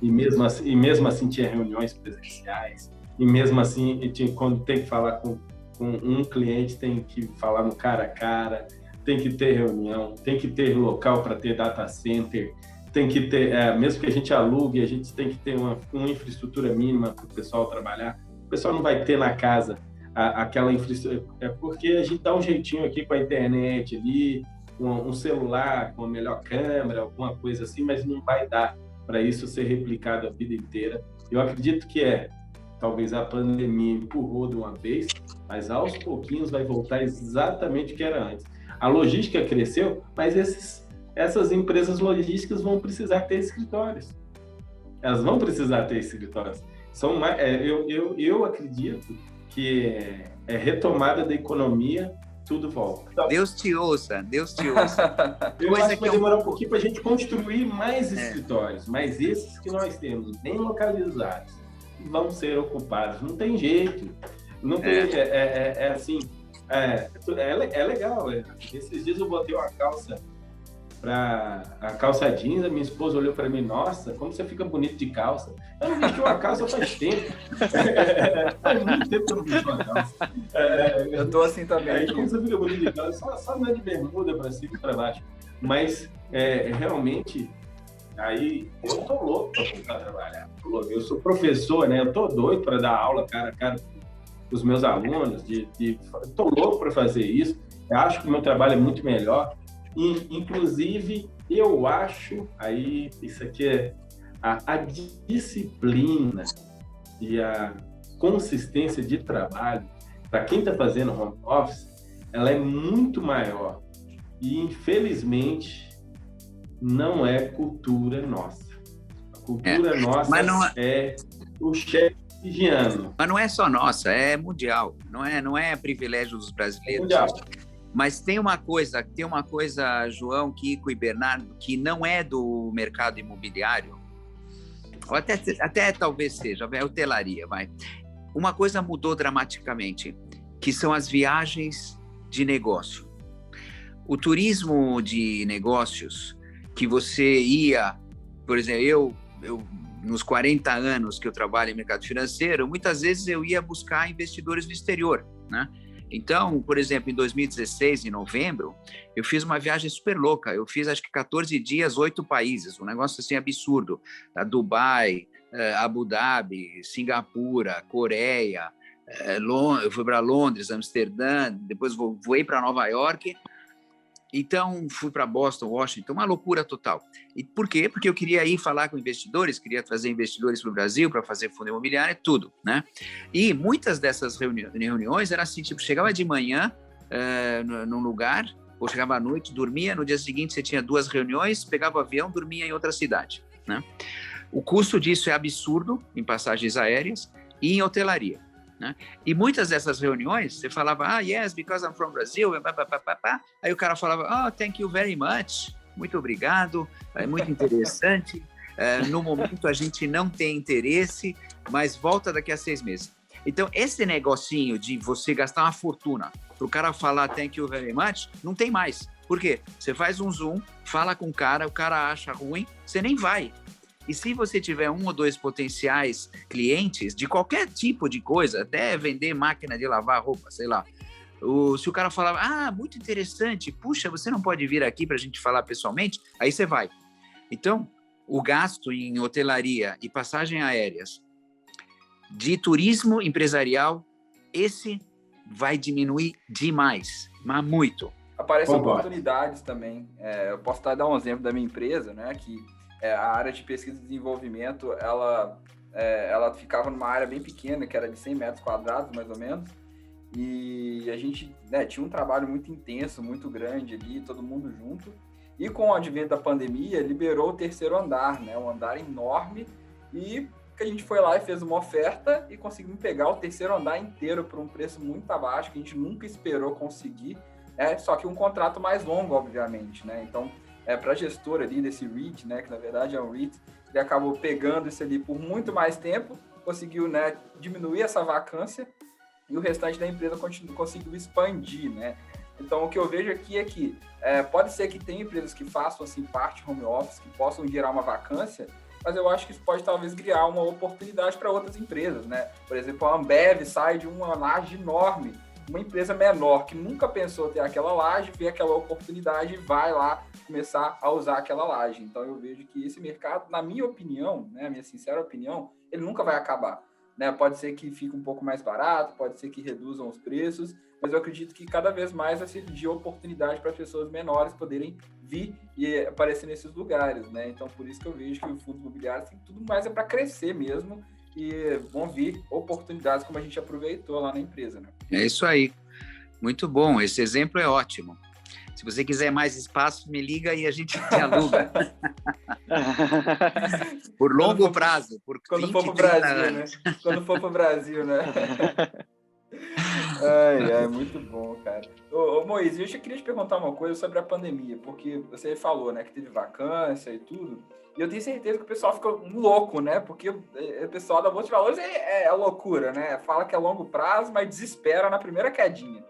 E mesmo assim tinha reuniões presenciais. E mesmo assim, quando tem que falar com um cliente, tem que falar no cara a cara, tem que ter reunião, tem que ter local para ter data center, tem que ter, mesmo que a gente alugue, a gente tem que ter uma infraestrutura mínima para o pessoal trabalhar. O pessoal não vai ter na casa aquela infraestrutura, porque a gente dá um jeitinho aqui com a internet ali, um celular com a melhor câmera, alguma coisa assim, mas não vai dar para isso ser replicado a vida inteira. Eu acredito que talvez a pandemia empurrou de uma vez, mas aos pouquinhos vai voltar exatamente o que era antes. A logística cresceu, mas essas empresas logísticas vão precisar ter escritórios. Elas vão precisar ter escritórios. Eu acredito que é retomada da economia, tudo volta. Deus te ouça, Deus te ouça. Eu acho que vai demorar um pouquinho para a gente construir mais escritórios, mas esses que nós temos, bem localizados, vão ser ocupados. Não tem jeito. Não tem, assim, é legal. Esses dias eu botei uma calça a calça jeans, a minha esposa olhou para mim, nossa, como você fica bonito de calça. Eu não vesti uma calça faz tempo. Faz muito tempo que eu não vesti uma calça. Eu tô assim também. Aí, como você fica bonito de calça, só não é de bermuda para cima e para baixo. Mas, realmente, aí eu tô louco para voltar a trabalhar. Eu sou professor, né? Eu tô doido para dar aula cara a cara com os meus alunos. Tô louco para fazer isso. Eu acho que o meu trabalho é muito melhor. Inclusive, eu acho, aí isso aqui é a disciplina e a consistência de trabalho, para quem está fazendo home office, ela é muito maior. E, infelizmente, não é cultura nossa. A cultura nossa é o chefe higiano. Mas não é só nossa, é mundial. Não é privilégio dos brasileiros. Mundial. Mas tem uma coisa, João, Kiko e Bernardo, que não é do mercado imobiliário, ou até talvez seja, é hotelaria, vai. Uma coisa mudou dramaticamente, que são as viagens de negócio. O turismo de negócios, que você ia, por exemplo, eu nos 40 anos que eu trabalho em mercado financeiro, muitas vezes eu ia buscar investidores no exterior, né? Então, por exemplo, em 2016, em novembro, eu fiz uma viagem super louca. Eu fiz, acho que 14 dias, 8 países. Um negócio assim absurdo. Dubai, Abu Dhabi, Singapura, Coreia. Eu fui para Londres, Amsterdã. Depois voei para Nova York. Então, fui para Boston, Washington. Uma loucura total. E por quê? Porque eu queria ir falar com investidores, queria trazer investidores para o Brasil para fazer fundo imobiliário, tudo, né? E muitas dessas reuniões eram assim, tipo, chegava de manhã num lugar, ou chegava à noite, dormia, no dia seguinte você tinha 2 reuniões, pegava o avião, dormia em outra cidade, né? O custo disso é absurdo em passagens aéreas e em hotelaria. né? E muitas dessas reuniões, você falava, yes, because I'm from Brazil, aí o cara falava, thank you very much, muito obrigado, é muito interessante, no momento a gente não tem interesse, mas volta daqui a 6 meses. Então, esse negocinho de você gastar uma fortuna para o cara falar thank you very much, não tem mais. Por quê? Você faz um Zoom, fala com o cara acha ruim, você nem vai. E se você tiver 1 ou 2 potenciais clientes de qualquer tipo de coisa, até vender máquina de lavar roupa, sei lá, se o cara falar, muito interessante, puxa, você não pode vir aqui para a gente falar pessoalmente? Aí você vai. Então, o gasto em hotelaria e passagem aéreas de turismo empresarial, esse vai diminuir demais, mas muito. Aparecem oportunidades também. Eu posso dar um exemplo da minha empresa, né, que a área de pesquisa e desenvolvimento, ela ficava numa área bem pequena, que era de 100 metros quadrados, mais ou menos, e a gente, né, tinha um trabalho muito intenso, muito grande ali, todo mundo junto, e com o advento da pandemia, liberou o 3º andar, né, um andar enorme, e que a gente foi lá e fez uma oferta e conseguimos pegar o 3º andar inteiro por um preço muito abaixo, que a gente nunca esperou conseguir, só que um contrato mais longo, obviamente, né, então, para a gestora ali desse REIT, né, que na verdade é um REIT, ele acabou pegando isso ali por muito mais tempo, conseguiu, né, diminuir essa vacância e o restante da empresa conseguiu expandir, né. Então, o que eu vejo aqui é que pode ser que tenha empresas que façam assim, parte home office, que possam gerar uma vacância, mas eu acho que isso pode talvez criar uma oportunidade para outras empresas, né. Por exemplo, a Ambev sai de uma laje enorme, uma empresa menor que nunca pensou ter aquela laje, vê aquela oportunidade e vai lá começar a usar aquela laje. Então, eu vejo que esse mercado, na minha opinião, né, minha sincera opinião, ele nunca vai acabar, né? Pode ser que fique um pouco mais barato, pode ser que reduzam os preços, mas eu acredito que cada vez mais vai surgir oportunidade para as pessoas menores poderem vir e aparecer nesses lugares, né? Então, por isso que eu vejo que o fundo imobiliário tem tudo mais para crescer mesmo, e vão vir oportunidades como a gente aproveitou lá na empresa, né? É isso aí. Muito bom. Esse exemplo é ótimo. Se você quiser mais espaço, me liga e a gente te aluga. Por longo prazo. Quando for para o Brasil, né? Quando for para o Brasil, né? Muito bom, cara. Ô, Moisés, eu queria te perguntar uma coisa sobre a pandemia, porque você falou, né, que teve vacância e tudo, e eu tenho certeza que o pessoal fica louco, né, porque o pessoal da Bolsa de Valores é loucura, né, fala que é longo prazo, mas desespera na primeira quedinha.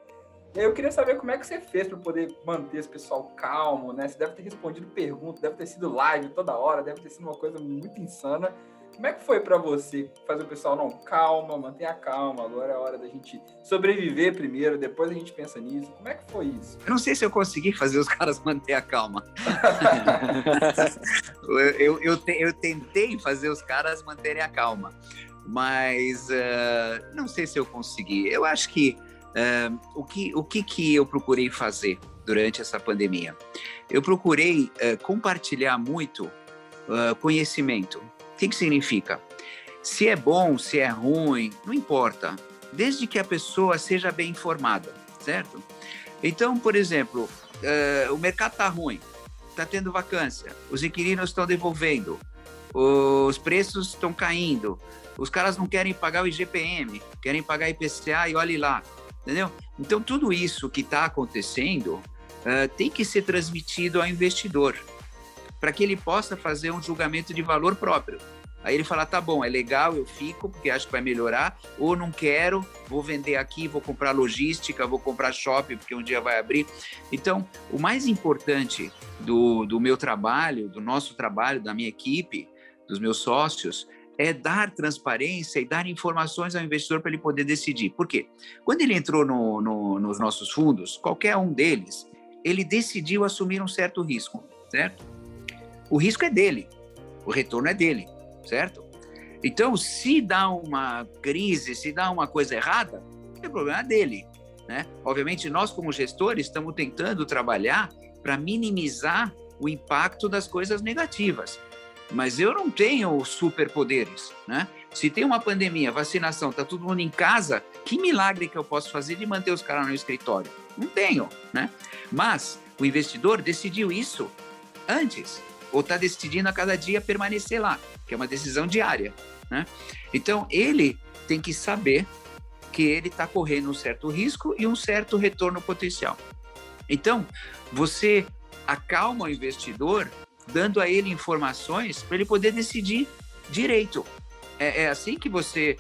E aí eu queria saber como é que você fez para poder manter esse pessoal calmo, né, você deve ter respondido perguntas, deve ter sido live toda hora, deve ter sido uma coisa muito insana. Como é que foi para você fazer o pessoal, não, calma, mantenha a calma, agora é a hora da gente sobreviver primeiro, depois a gente pensa nisso. Como é que foi isso? Eu não sei se eu consegui fazer os caras manter a calma. eu tentei fazer os caras manterem a calma, mas não sei se eu consegui. Eu acho que o que eu procurei fazer durante essa pandemia? Eu procurei compartilhar muito conhecimento. O que significa? Se é bom, se é ruim, não importa, desde que a pessoa seja bem informada, certo? Então, por exemplo, o mercado está ruim, está tendo vacância, os inquilinos estão devolvendo, os preços estão caindo, os caras não querem pagar o IGPM, querem pagar IPCA e olhe lá, entendeu? Então, tudo isso que está acontecendo tem que ser transmitido ao investidor, para que ele possa fazer um julgamento de valor próprio. Aí ele fala, tá bom, é legal, eu fico, porque acho que vai melhorar, ou não quero, vou vender aqui, vou comprar logística, vou comprar shopping, porque um dia vai abrir. Então, o mais importante do meu trabalho, do nosso trabalho, da minha equipe, dos meus sócios, é dar transparência e dar informações ao investidor para ele poder decidir. Por quê? Quando ele entrou nos nossos fundos, qualquer um deles, ele decidiu assumir um certo risco, certo? O risco é dele, o retorno é dele, certo? Então, se dá uma crise, se dá uma coisa errada, é problema dele, né? Obviamente, nós como gestores estamos tentando trabalhar para minimizar o impacto das coisas negativas, mas eu não tenho superpoderes, né? Se tem uma pandemia, vacinação, tá todo mundo em casa, que milagre que eu posso fazer de manter os caras no escritório? Não tenho, né? Mas o investidor decidiu isso antes, ou está decidindo a cada dia permanecer lá, que é uma decisão diária, né? Então, ele tem que saber que ele está correndo um certo risco e um certo retorno potencial. Então, você acalma o investidor, dando a ele informações para ele poder decidir direito. É assim que você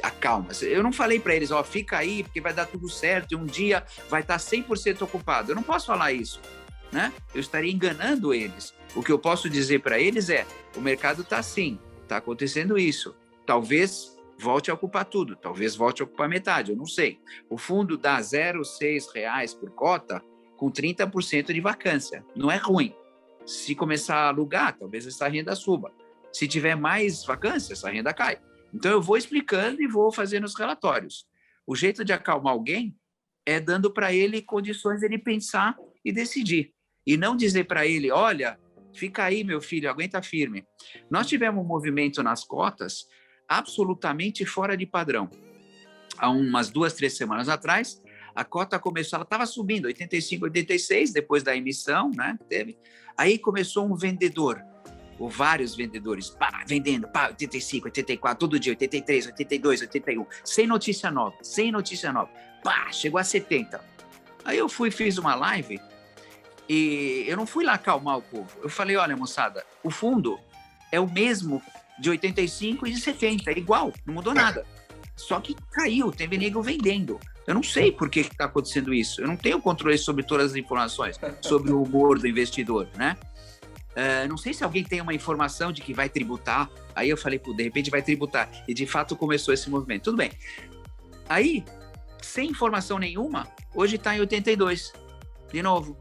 acalma. Eu não falei para eles, fica aí, porque vai dar tudo certo e um dia vai estar 100% ocupado. Eu não posso falar isso, né? Eu estaria enganando eles. O que eu posso dizer para eles é, o mercado está assim, está acontecendo isso. Talvez volte a ocupar tudo, talvez volte a ocupar metade, eu não sei. O fundo dá R$ 0,6 por cota com 30% de vacância. Não é ruim. Se começar a alugar, talvez essa renda suba. Se tiver mais vacância, essa renda cai. Então, eu vou explicando e vou fazendo os relatórios. O jeito de acalmar alguém é dando para ele condições de ele pensar e decidir. E não dizer para ele, olha, fica aí, meu filho, aguenta firme. Nós tivemos um movimento nas cotas absolutamente fora de padrão. Há umas 2, 3 semanas atrás, a cota começou, ela estava subindo, 85, 86, depois da emissão, né? Aí começou um vendedor, ou vários vendedores, vendendo, 85, 84, todo dia, 83, 82, 81, sem notícia nova, chegou a 70. Aí eu fiz uma live e eu não fui lá acalmar o povo. Eu falei, olha, moçada, o fundo é o mesmo de 85 e de 70, é igual, não mudou nada. Só que caiu, teve nego vendendo. Eu não sei por que está acontecendo isso. Eu não tenho controle sobre todas as informações, sobre o humor do investidor, né? Não sei se alguém tem uma informação de que vai tributar. Aí eu falei, de repente vai tributar. E de fato começou esse movimento. Tudo bem. Aí, sem informação nenhuma, hoje está em 82. De novo.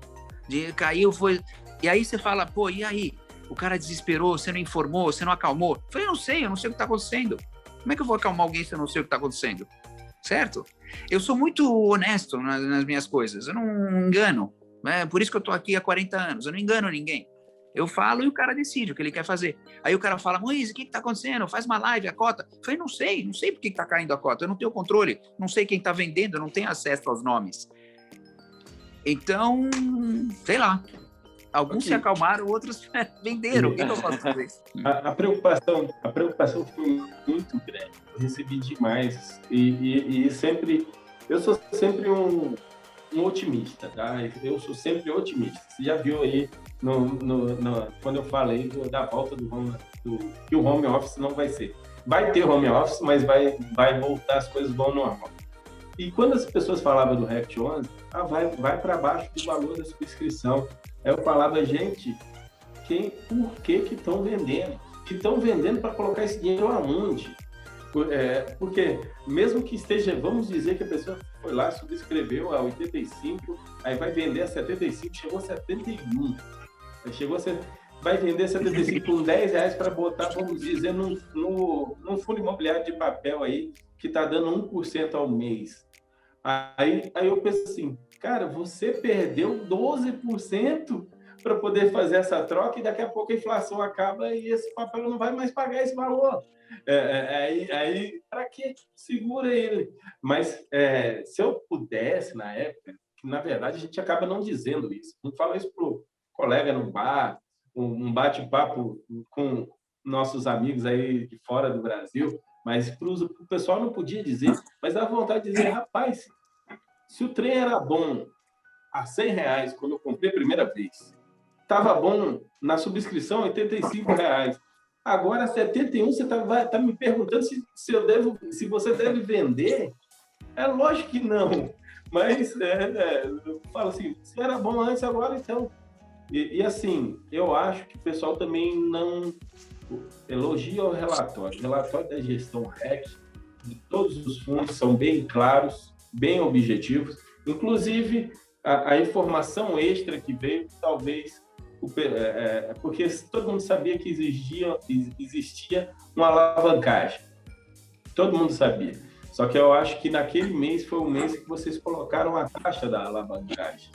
Caiu, foi... E aí você fala, e aí? O cara desesperou, você não informou, você não acalmou. Eu falei, eu não sei o que está acontecendo. Como é que eu vou acalmar alguém se eu não sei o que está acontecendo? Certo? Eu sou muito honesto nas minhas coisas. Eu não engano. Por isso que eu estou aqui há 40 anos. Eu não engano ninguém. Eu falo e o cara decide o que ele quer fazer. Aí o cara fala, Moisés, o que está acontecendo? Faz uma live, a cota. Eu falei, não sei por que está caindo a cota. Eu não tenho controle. Não sei quem está vendendo, eu não tenho acesso aos nomes. Então, sei lá. Alguns se acalmaram, outros venderam. O que eu posso fazer? A preocupação foi muito grande. Eu recebi demais. E sempre... Eu sou sempre um otimista, tá? Eu sou sempre otimista. Você já viu aí, quando eu falei da volta que o home office não vai ser. Vai ter home office, mas vai voltar, as coisas vão normal. E quando as pessoas falavam do RECT 11, vai para baixo do valor da subscrição. Aí eu falava, gente, por que estão vendendo? Que estão vendendo para colocar esse dinheiro aonde? Porque mesmo que esteja, vamos dizer que a pessoa foi lá, subscreveu a 85, aí vai vender a 75, chegou a 71. Vai vender 75 com R$10 para botar, vamos dizer, num fundo imobiliário de papel aí, que está dando 1% ao mês. Aí eu penso assim, cara, você perdeu 12% para poder fazer essa troca e daqui a pouco a inflação acaba e esse papel não vai mais pagar esse valor. Aí para que segura ele? Mas se eu pudesse, na época, que na verdade a gente acaba não dizendo isso. A gente fala isso para o colega no bar, um bate-papo com nossos amigos aí de fora do Brasil, mas o pessoal não podia dizer, mas dá vontade de dizer, rapaz, se o trem era bom a R$100 quando eu comprei a primeira vez, estava bom na subscrição R$85, agora 71 você tá me perguntando se você deve vender? É lógico que não, mas eu falo assim, se era bom antes, agora então. E assim, eu acho que o pessoal também não elogia o relatório. O relatório da gestão REC, de todos os fundos, são bem claros, bem objetivos. Inclusive, a informação extra que veio, talvez, porque todo mundo sabia que existia uma alavancagem. Todo mundo sabia. Só que eu acho que naquele mês foi o mês que vocês colocaram a taxa da alavancagem.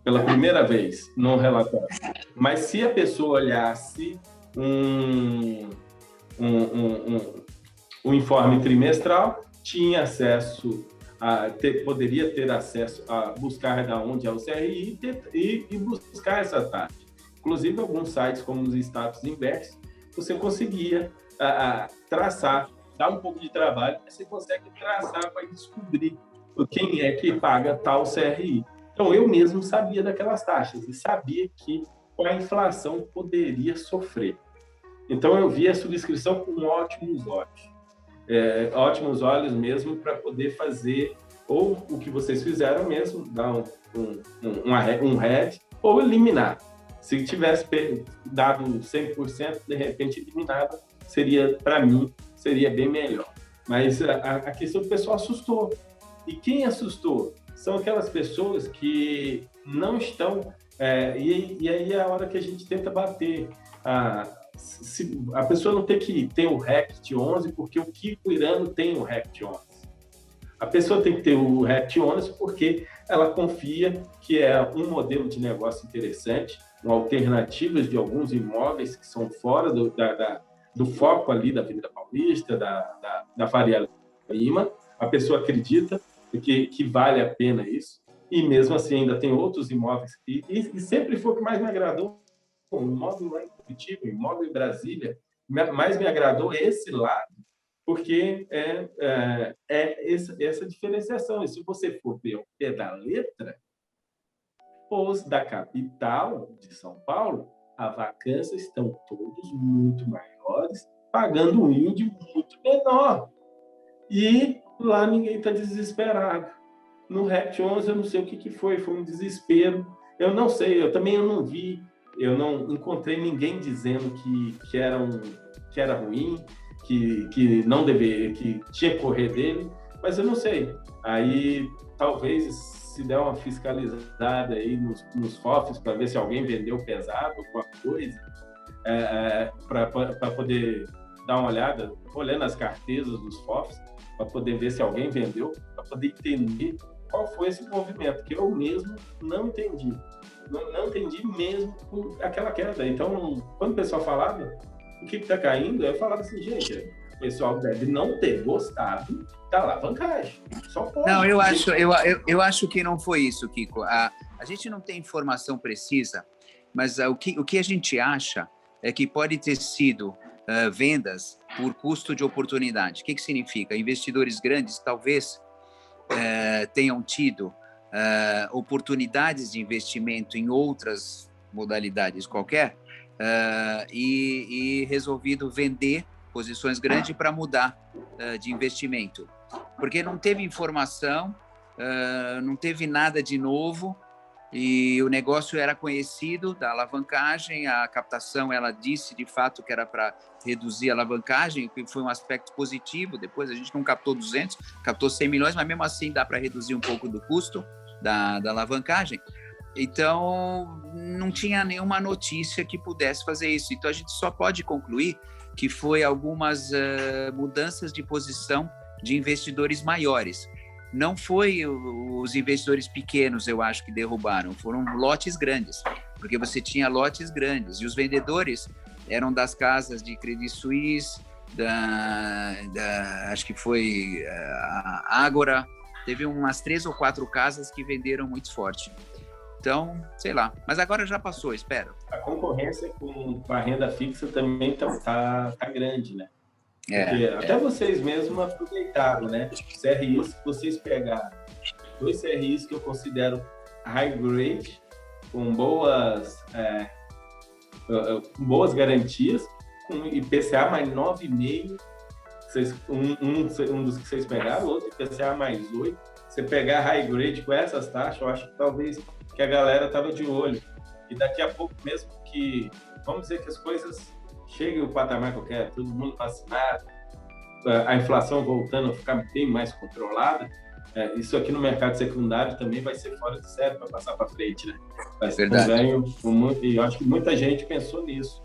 Pela primeira vez no relatório. Mas se a pessoa olhasse um informe trimestral, tinha acesso poderia ter acesso a buscar da onde é o CRI e buscar essa taxa. Inclusive, alguns sites como os status inversos, você conseguia traçar dá um pouco de trabalho, mas você consegue traçar para descobrir quem é que paga tal CRI. Então, eu mesmo sabia daquelas taxas e sabia que a inflação poderia sofrer. Então, eu vi a subscrição com ótimos olhos. Ótimos olhos mesmo para poder fazer ou o que vocês fizeram mesmo, dar um head ou eliminar. Se tivesse dado 100%, de repente eliminado, seria, para mim, seria bem melhor. Mas a questão do pessoal assustou. E quem assustou? São aquelas pessoas que não estão... e aí é a hora que a gente tenta bater. A pessoa não tem que ter o RECT 11 porque o Kiko Irano tem o RECT 11. A pessoa tem que ter o RECT 11 porque ela confia que é um modelo de negócio interessante, com alternativas de alguns imóveis que são fora do foco ali da Avenida Paulista, da Faria Lima. A pessoa acredita que vale a pena isso. E mesmo assim ainda tem outros imóveis. E sempre foi o que mais me agradou. O imóvel lá em Curitiba, o imóvel em Brasília, mais me agradou esse lado, porque essa diferenciação. E se você for ver o pé da letra, os da capital de São Paulo, a vacância estão todos muito maiores, pagando um yield muito menor. E lá ninguém está desesperado. No RECT 11 eu não sei o que foi um desespero. Eu não sei, eu não vi, eu não encontrei ninguém dizendo que era ruim, que não deveria, que tinha que correr dele, mas eu não sei. Aí talvez se der uma fiscalizada aí nos FOFs para ver se alguém vendeu pesado, alguma coisa, para poder dar uma olhada, olhando as carteiras dos FOFs, para poder ver se alguém vendeu, para poder entender qual foi esse movimento, que eu mesmo não entendi. Não entendi mesmo aquela queda. Então, quando o pessoal falava o que está caindo, eu falava assim, gente, o pessoal deve não ter gostado da alavancagem. Só pode. Não, eu acho que não foi isso, Kiko. A gente não tem informação precisa, mas o que a gente acha é que pode ter sido vendas por custo de oportunidade. O que significa? Investidores grandes talvez tenham tido oportunidades de investimento em outras modalidades qualquer e resolvido vender posições grandes para mudar de investimento. Porque não teve informação, não teve nada de novo, e o negócio era conhecido da alavancagem, a captação, ela disse de fato que era para reduzir a alavancagem, que foi um aspecto positivo. Depois a gente não captou 200, captou 100 milhões, mas mesmo assim dá para reduzir um pouco do custo da alavancagem. Então, não tinha nenhuma notícia que pudesse fazer isso. Então, a gente só pode concluir que foi algumas mudanças de posição de investidores maiores. Não foi os investidores pequenos, eu acho, que derrubaram, foram lotes grandes, porque você tinha lotes grandes, e os vendedores eram das casas de Credit Suisse, acho que foi a Ágora, teve umas 3 ou 4 casas que venderam muito forte. Então, sei lá, mas agora já passou, espero. A concorrência com a renda fixa também tá grande, né? Porque até vocês mesmos aproveitaram, né? CRIs, se vocês pegaram 2 CRIs que eu considero high grade, com boas garantias, com IPCA mais 9,5, um dos que vocês pegaram, outro IPCA mais 8. Você pegar high grade com essas taxas, eu acho que talvez que a galera estava de olho. E daqui a pouco mesmo que, vamos dizer que as coisas cheguem ao patamar que eu quero, todo mundo vacinado, a inflação voltando a ficar bem mais controlada, isso aqui no mercado secundário também vai ser fora de série para passar para frente, né? Vai ser um ganho, e eu acho que muita gente pensou nisso,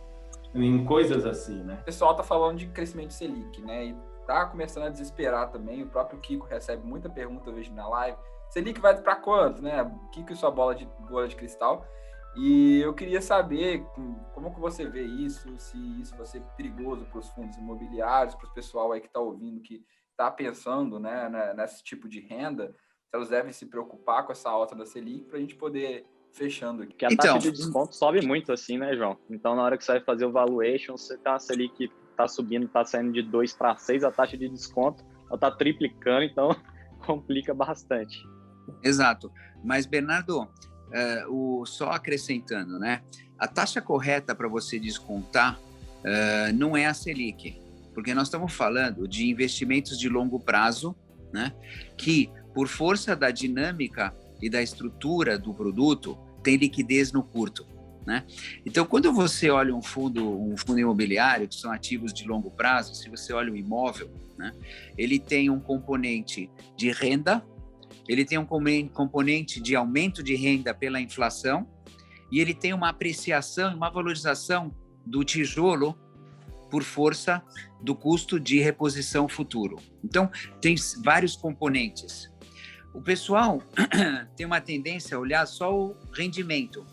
em coisas assim, né? O pessoal tá falando de crescimento Selic, né? E tá começando a desesperar também. O próprio Kiko recebe muita pergunta hoje na live. Selic vai para quanto, né? Kiko e sua bola de cristal. E eu queria saber como que você vê isso, se isso vai ser perigoso para os fundos imobiliários, para o pessoal aí que está ouvindo, que está pensando, né, nesse tipo de renda, se elas devem se preocupar com essa alta da Selic para a gente poder fechando aqui. Porque a taxa de desconto sobe muito assim, né, João? Então, na hora que você vai fazer o valuation, você tá ali que tá subindo, tá saindo de 2 para 6, a taxa de desconto, ela tá triplicando, então complica bastante. Exato. Mas, Bernardo, só acrescentando, né? A taxa correta para você descontar não é a Selic, porque nós estamos falando de investimentos de longo prazo, né? Que, por força da dinâmica e da estrutura do produto, tem liquidez no curto, né? Então, quando você olha um fundo imobiliário, que são ativos de longo prazo, se você olha um imóvel, né? Ele tem um componente de renda, ele tem um componente de aumento de renda pela inflação e ele tem uma apreciação e uma valorização do tijolo por força do custo de reposição futuro. Então, tem vários componentes. O pessoal tem uma tendência a olhar só o rendimento,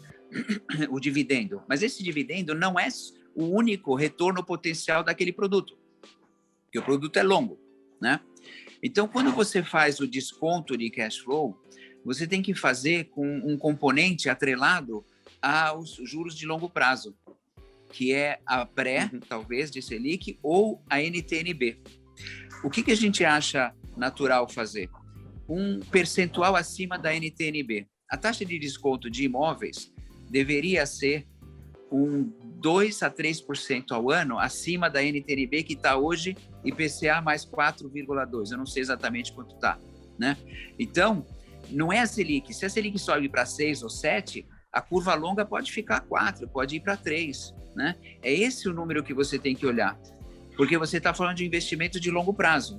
o dividendo, mas esse dividendo não é o único retorno potencial daquele produto, porque o produto é longo, né? Então, quando você faz o desconto de cash flow, você tem que fazer com um componente atrelado aos juros de longo prazo, que é a pré, talvez, de Selic, ou a NTN-B. O que a gente acha natural fazer? Um percentual acima da NTN-B. A taxa de desconto de imóveis deveria ser 2 a 3% ao ano acima da NTN-B, que está hoje IPCA mais 4,2%. Eu não sei exatamente quanto está, né? Então, não é a Selic. Se a Selic sobe para 6 ou 7, a curva longa pode ficar 4, pode ir para 3, né? É esse o número que você tem que olhar, porque você está falando de investimento de longo prazo,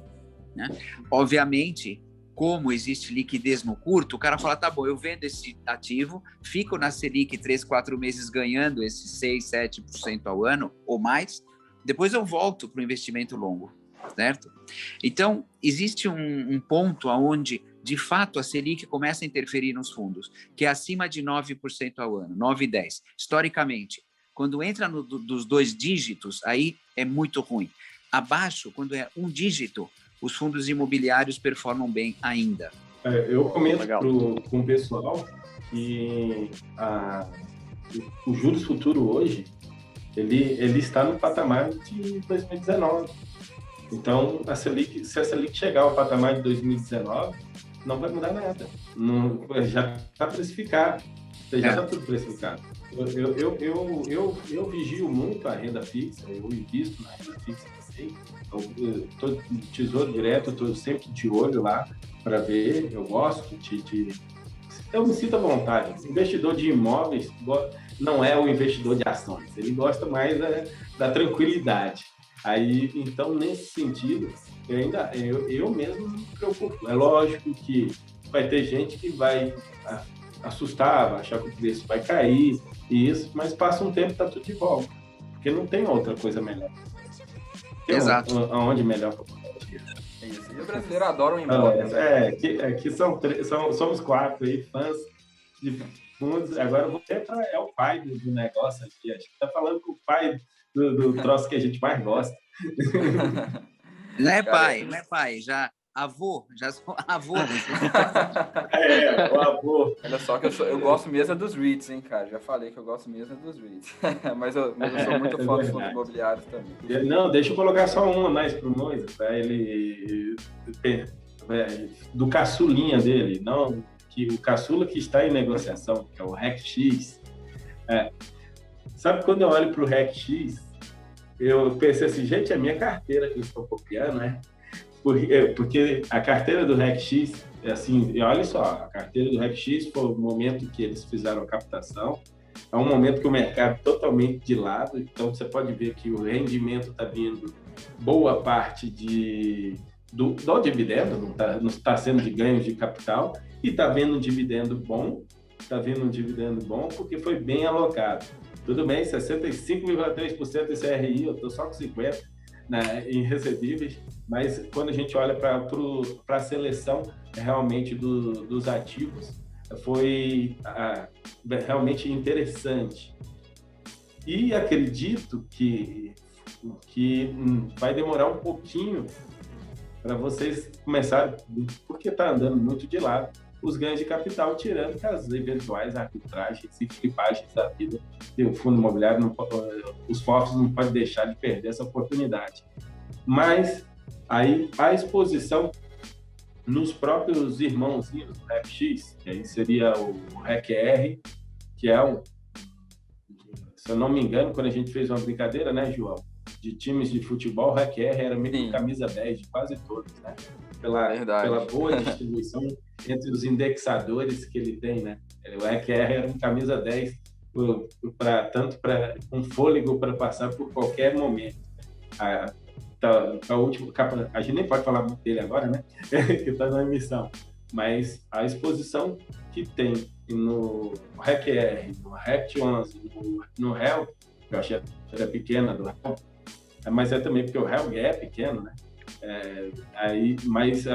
né? Obviamente, como existe liquidez no curto, o cara fala, tá bom, eu vendo esse ativo, fico na Selic 3, 4 meses ganhando esses 6, 7% ao ano ou mais, depois eu volto para o investimento longo, certo? Então, existe um ponto onde, de fato, a Selic começa a interferir nos fundos, que é acima de 9% ao ano, 9,10%. Historicamente, quando entra dos 2 dígitos, aí é muito ruim. Abaixo, quando é 1 dígito, os fundos imobiliários performam bem ainda. Eu comento com o pessoal que o juros futuro hoje, ele está no patamar de 2019. Então, se a Selic chegar ao patamar de 2019, não vai mudar nada. Não, já está precificado. Já está tudo precificado. Eu vigio muito a renda fixa, eu invisto na renda fixa também. Estou no Tesouro Direto, estou sempre de olho lá para ver. Eu gosto eu me sinto à vontade. O investidor de imóveis não é o investidor de ações, ele gosta mais da tranquilidade. Aí, então, nesse sentido, eu mesmo me preocupo. É lógico que vai ter gente que vai assustar, vai achar que o preço vai cair, mas passa um tempo e está tudo de volta, porque não tem outra coisa melhor. Exato. Aonde melhor para isso. E o brasileiro adora um imóvel. Aqui somos 4 aí, fãs de fundos. Agora eu vou ver é o pai do negócio aqui. Acho que está falando com o pai do troço que a gente mais gosta. Não é pai, não é pai. Já sou avô. O avô. Olha só que eu gosto mesmo dos REITs, hein, cara. Já falei que eu gosto mesmo dos REITs. mas eu sou muito fã dos fundos imobiliários também. Não, deixa eu colocar só uma mais pro Moisés, para ele do caçulinha dele, não que o caçula que está em negociação, que é o RECX. Sabe quando eu olho pro RECX, eu pensei assim, gente, é minha carteira que eu estou copiando, né? Porque a carteira do RECX, assim, e olha só, a carteira do RECX foi o momento que eles fizeram a captação, é um momento que o mercado totalmente de lado, então você pode ver que o rendimento está vindo boa parte do dividendo, não está sendo de ganho de capital, e está vendo um dividendo bom, porque foi bem alocado. Tudo bem, 65,3% desse RI, eu estou só com 50%, em recebíveis, mas quando a gente olha para a seleção realmente dos ativos, foi realmente interessante. E acredito que vai demorar um pouquinho para vocês começarem, porque está andando muito de lado. os ganhos de capital, tirando que as eventuais arbitragens e flipagens da vida. E o fundo imobiliário, os FOFs não podem deixar de perder essa oportunidade. Mas aí a exposição nos próprios irmãozinhos do RECX, que aí seria o RECR, que é se eu não me engano, quando a gente fez uma brincadeira, né, João, de times de futebol, o RECR era meio que camisa 10 de quase todos, né? Pela boa distribuição entre os indexadores que ele tem, né? O RECR era um camisa 10 com fôlego para passar por qualquer momento. A última capa, a gente nem pode falar muito dele agora, né? Que está na emissão. Mas a exposição que tem no RECR, no RECT11, no REL, que eu achei que era pequena do REL, mas é também porque o REL é pequeno, né? Mas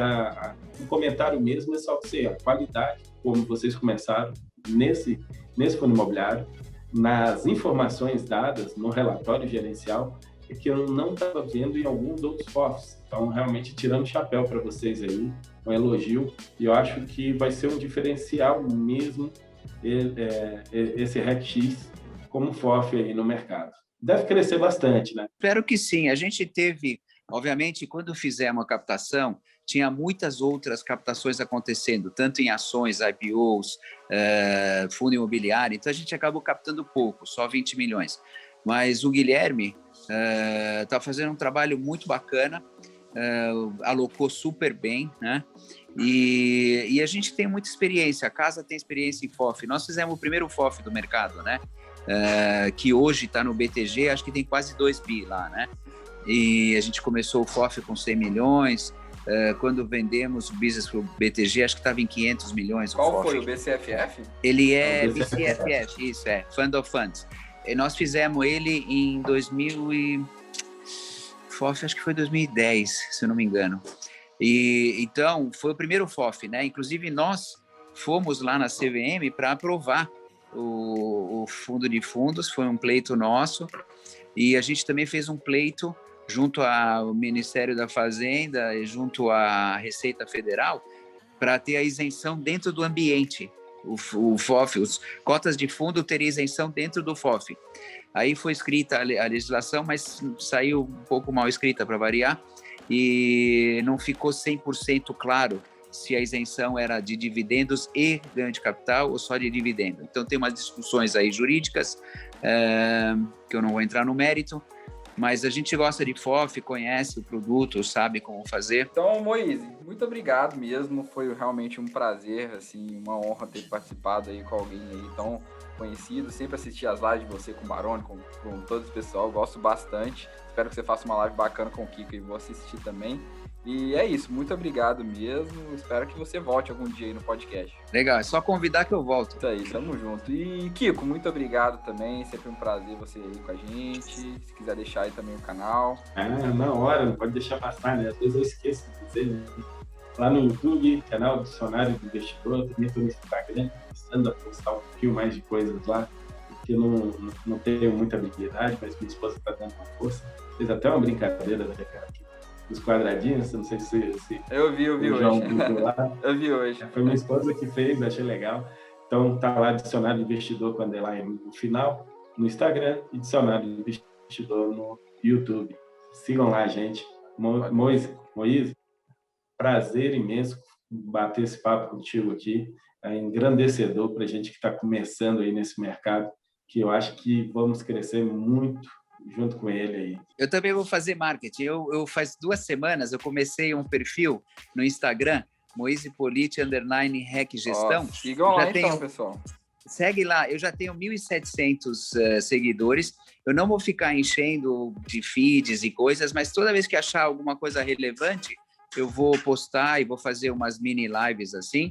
o comentário mesmo é só que a qualidade, como vocês começaram nesse fundo imobiliário, nas informações dadas no relatório gerencial, é que eu não estava vendo em alguns outros FOFs. Então, realmente, tirando o chapéu para vocês aí, um elogio, e eu acho que vai ser um diferencial mesmo esse RECX como FOF aí no mercado. Deve crescer bastante, né? Espero que sim. A gente teve, obviamente, quando fizemos a captação, tinha muitas outras captações acontecendo, tanto em ações, IPOs, fundo imobiliário, então a gente acabou captando pouco, só 20 milhões. Mas o Guilherme está fazendo um trabalho muito bacana, alocou super bem, né? E a gente tem muita experiência, a casa tem experiência em FOF. Nós fizemos o primeiro FOF do mercado, né? Que hoje está no BTG, acho que tem quase 2 bi lá, né? E a gente começou o FOF com 100 milhões, quando vendemos o business para o BTG, acho que estava em 500 milhões. Qual foi, o BCFF? Ele é BCFF, isso, Fund of Funds. E nós fizemos ele em 2000 FOF, acho que foi 2010, se eu não me engano. E então foi o primeiro FOF, né? Inclusive nós fomos lá na CVM para aprovar o fundo de fundos, foi um pleito nosso, e a gente também fez um pleito junto ao Ministério da Fazenda e junto à Receita Federal para ter a isenção dentro do ambiente. O FOF, os cotas de fundo teria isenção dentro do FOF. Aí foi escrita a legislação, mas saiu um pouco mal escrita para variar, e não ficou 100% claro se a isenção era de dividendos e ganho de capital ou só de dividendo. Então tem umas discussões aí jurídicas, que eu não vou entrar no mérito, mas a gente gosta de FOF, conhece o produto, sabe como fazer. Então, Moise, muito obrigado mesmo, foi realmente um prazer, assim, uma honra ter participado aí com alguém aí tão conhecido, sempre assisti as lives de você com o Barone, com todo esse pessoal, gosto bastante, espero que você faça uma live bacana com o Kiko e vou assistir também. E é isso, muito obrigado mesmo, espero que você volte algum dia aí no podcast. Legal, é só convidar que eu volto. Isso aí, tamo junto. E Kiko, muito obrigado também, sempre um prazer você aí com a gente, se quiser deixar aí também o canal. Na hora, não pode deixar passar, né? Às vezes eu esqueço de dizer, né? Lá no YouTube, canal Dicionário do Investidor, também estou no Instagram, começando a postar um pouquinho mais de coisas lá, porque eu não tenho muita habilidade, mas minha esposa está dando uma força. Fez até uma brincadeira, né, cara? Dos quadradinhos, não sei se eu vi hoje. Eu vi hoje. Foi minha esposa que fez, achei legal. Então tá lá Dicionário do Investidor quando é lá no final, no Instagram, e Dicionário do Investidor no YouTube. Sigam lá, gente. Moise, prazer imenso bater esse papo contigo aqui. É engrandecedor para a gente que está começando aí nesse mercado, que eu acho que vamos crescer muito junto com ele aí. Eu também vou fazer marketing. Eu faz 2 semanas eu comecei um perfil no Instagram, Moise Politi _REC Gestão. Sigam lá então, pessoal. Segue lá, eu já tenho 1.700 seguidores. Eu não vou ficar enchendo de feeds e coisas, mas toda vez que achar alguma coisa relevante, eu vou postar e vou fazer umas mini lives assim.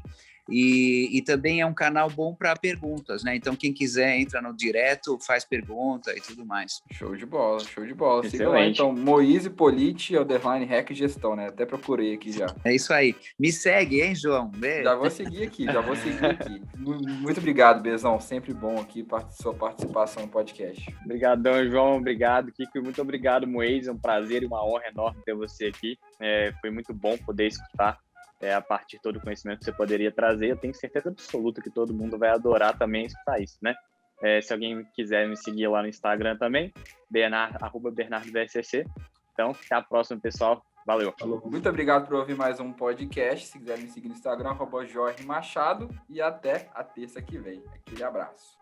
E também é um canal bom para perguntas, né? Então, quem quiser entra no direto, faz pergunta e tudo mais. Show de bola. Siga lá, então, Moise Politi _REC Gestão, né? Até procurei aqui já. É isso aí. Me segue, hein, João? Já vou seguir aqui. Muito obrigado, Bezão. Sempre bom aqui sua participação no podcast. Obrigadão, João. Obrigado, Kiko. Muito obrigado, Moise. É um prazer e uma honra enorme ter você aqui. Foi muito bom poder escutar a partir de todo o conhecimento que você poderia trazer. Eu tenho certeza absoluta que todo mundo vai adorar também escutar isso, né? Se alguém quiser me seguir lá no Instagram também, @BernardoVSCC. Então, até a próxima, pessoal. Valeu. Muito obrigado por ouvir mais um podcast. Se quiser me seguir no Instagram, @JorgeMachado. E até a terça que vem. Aquele abraço.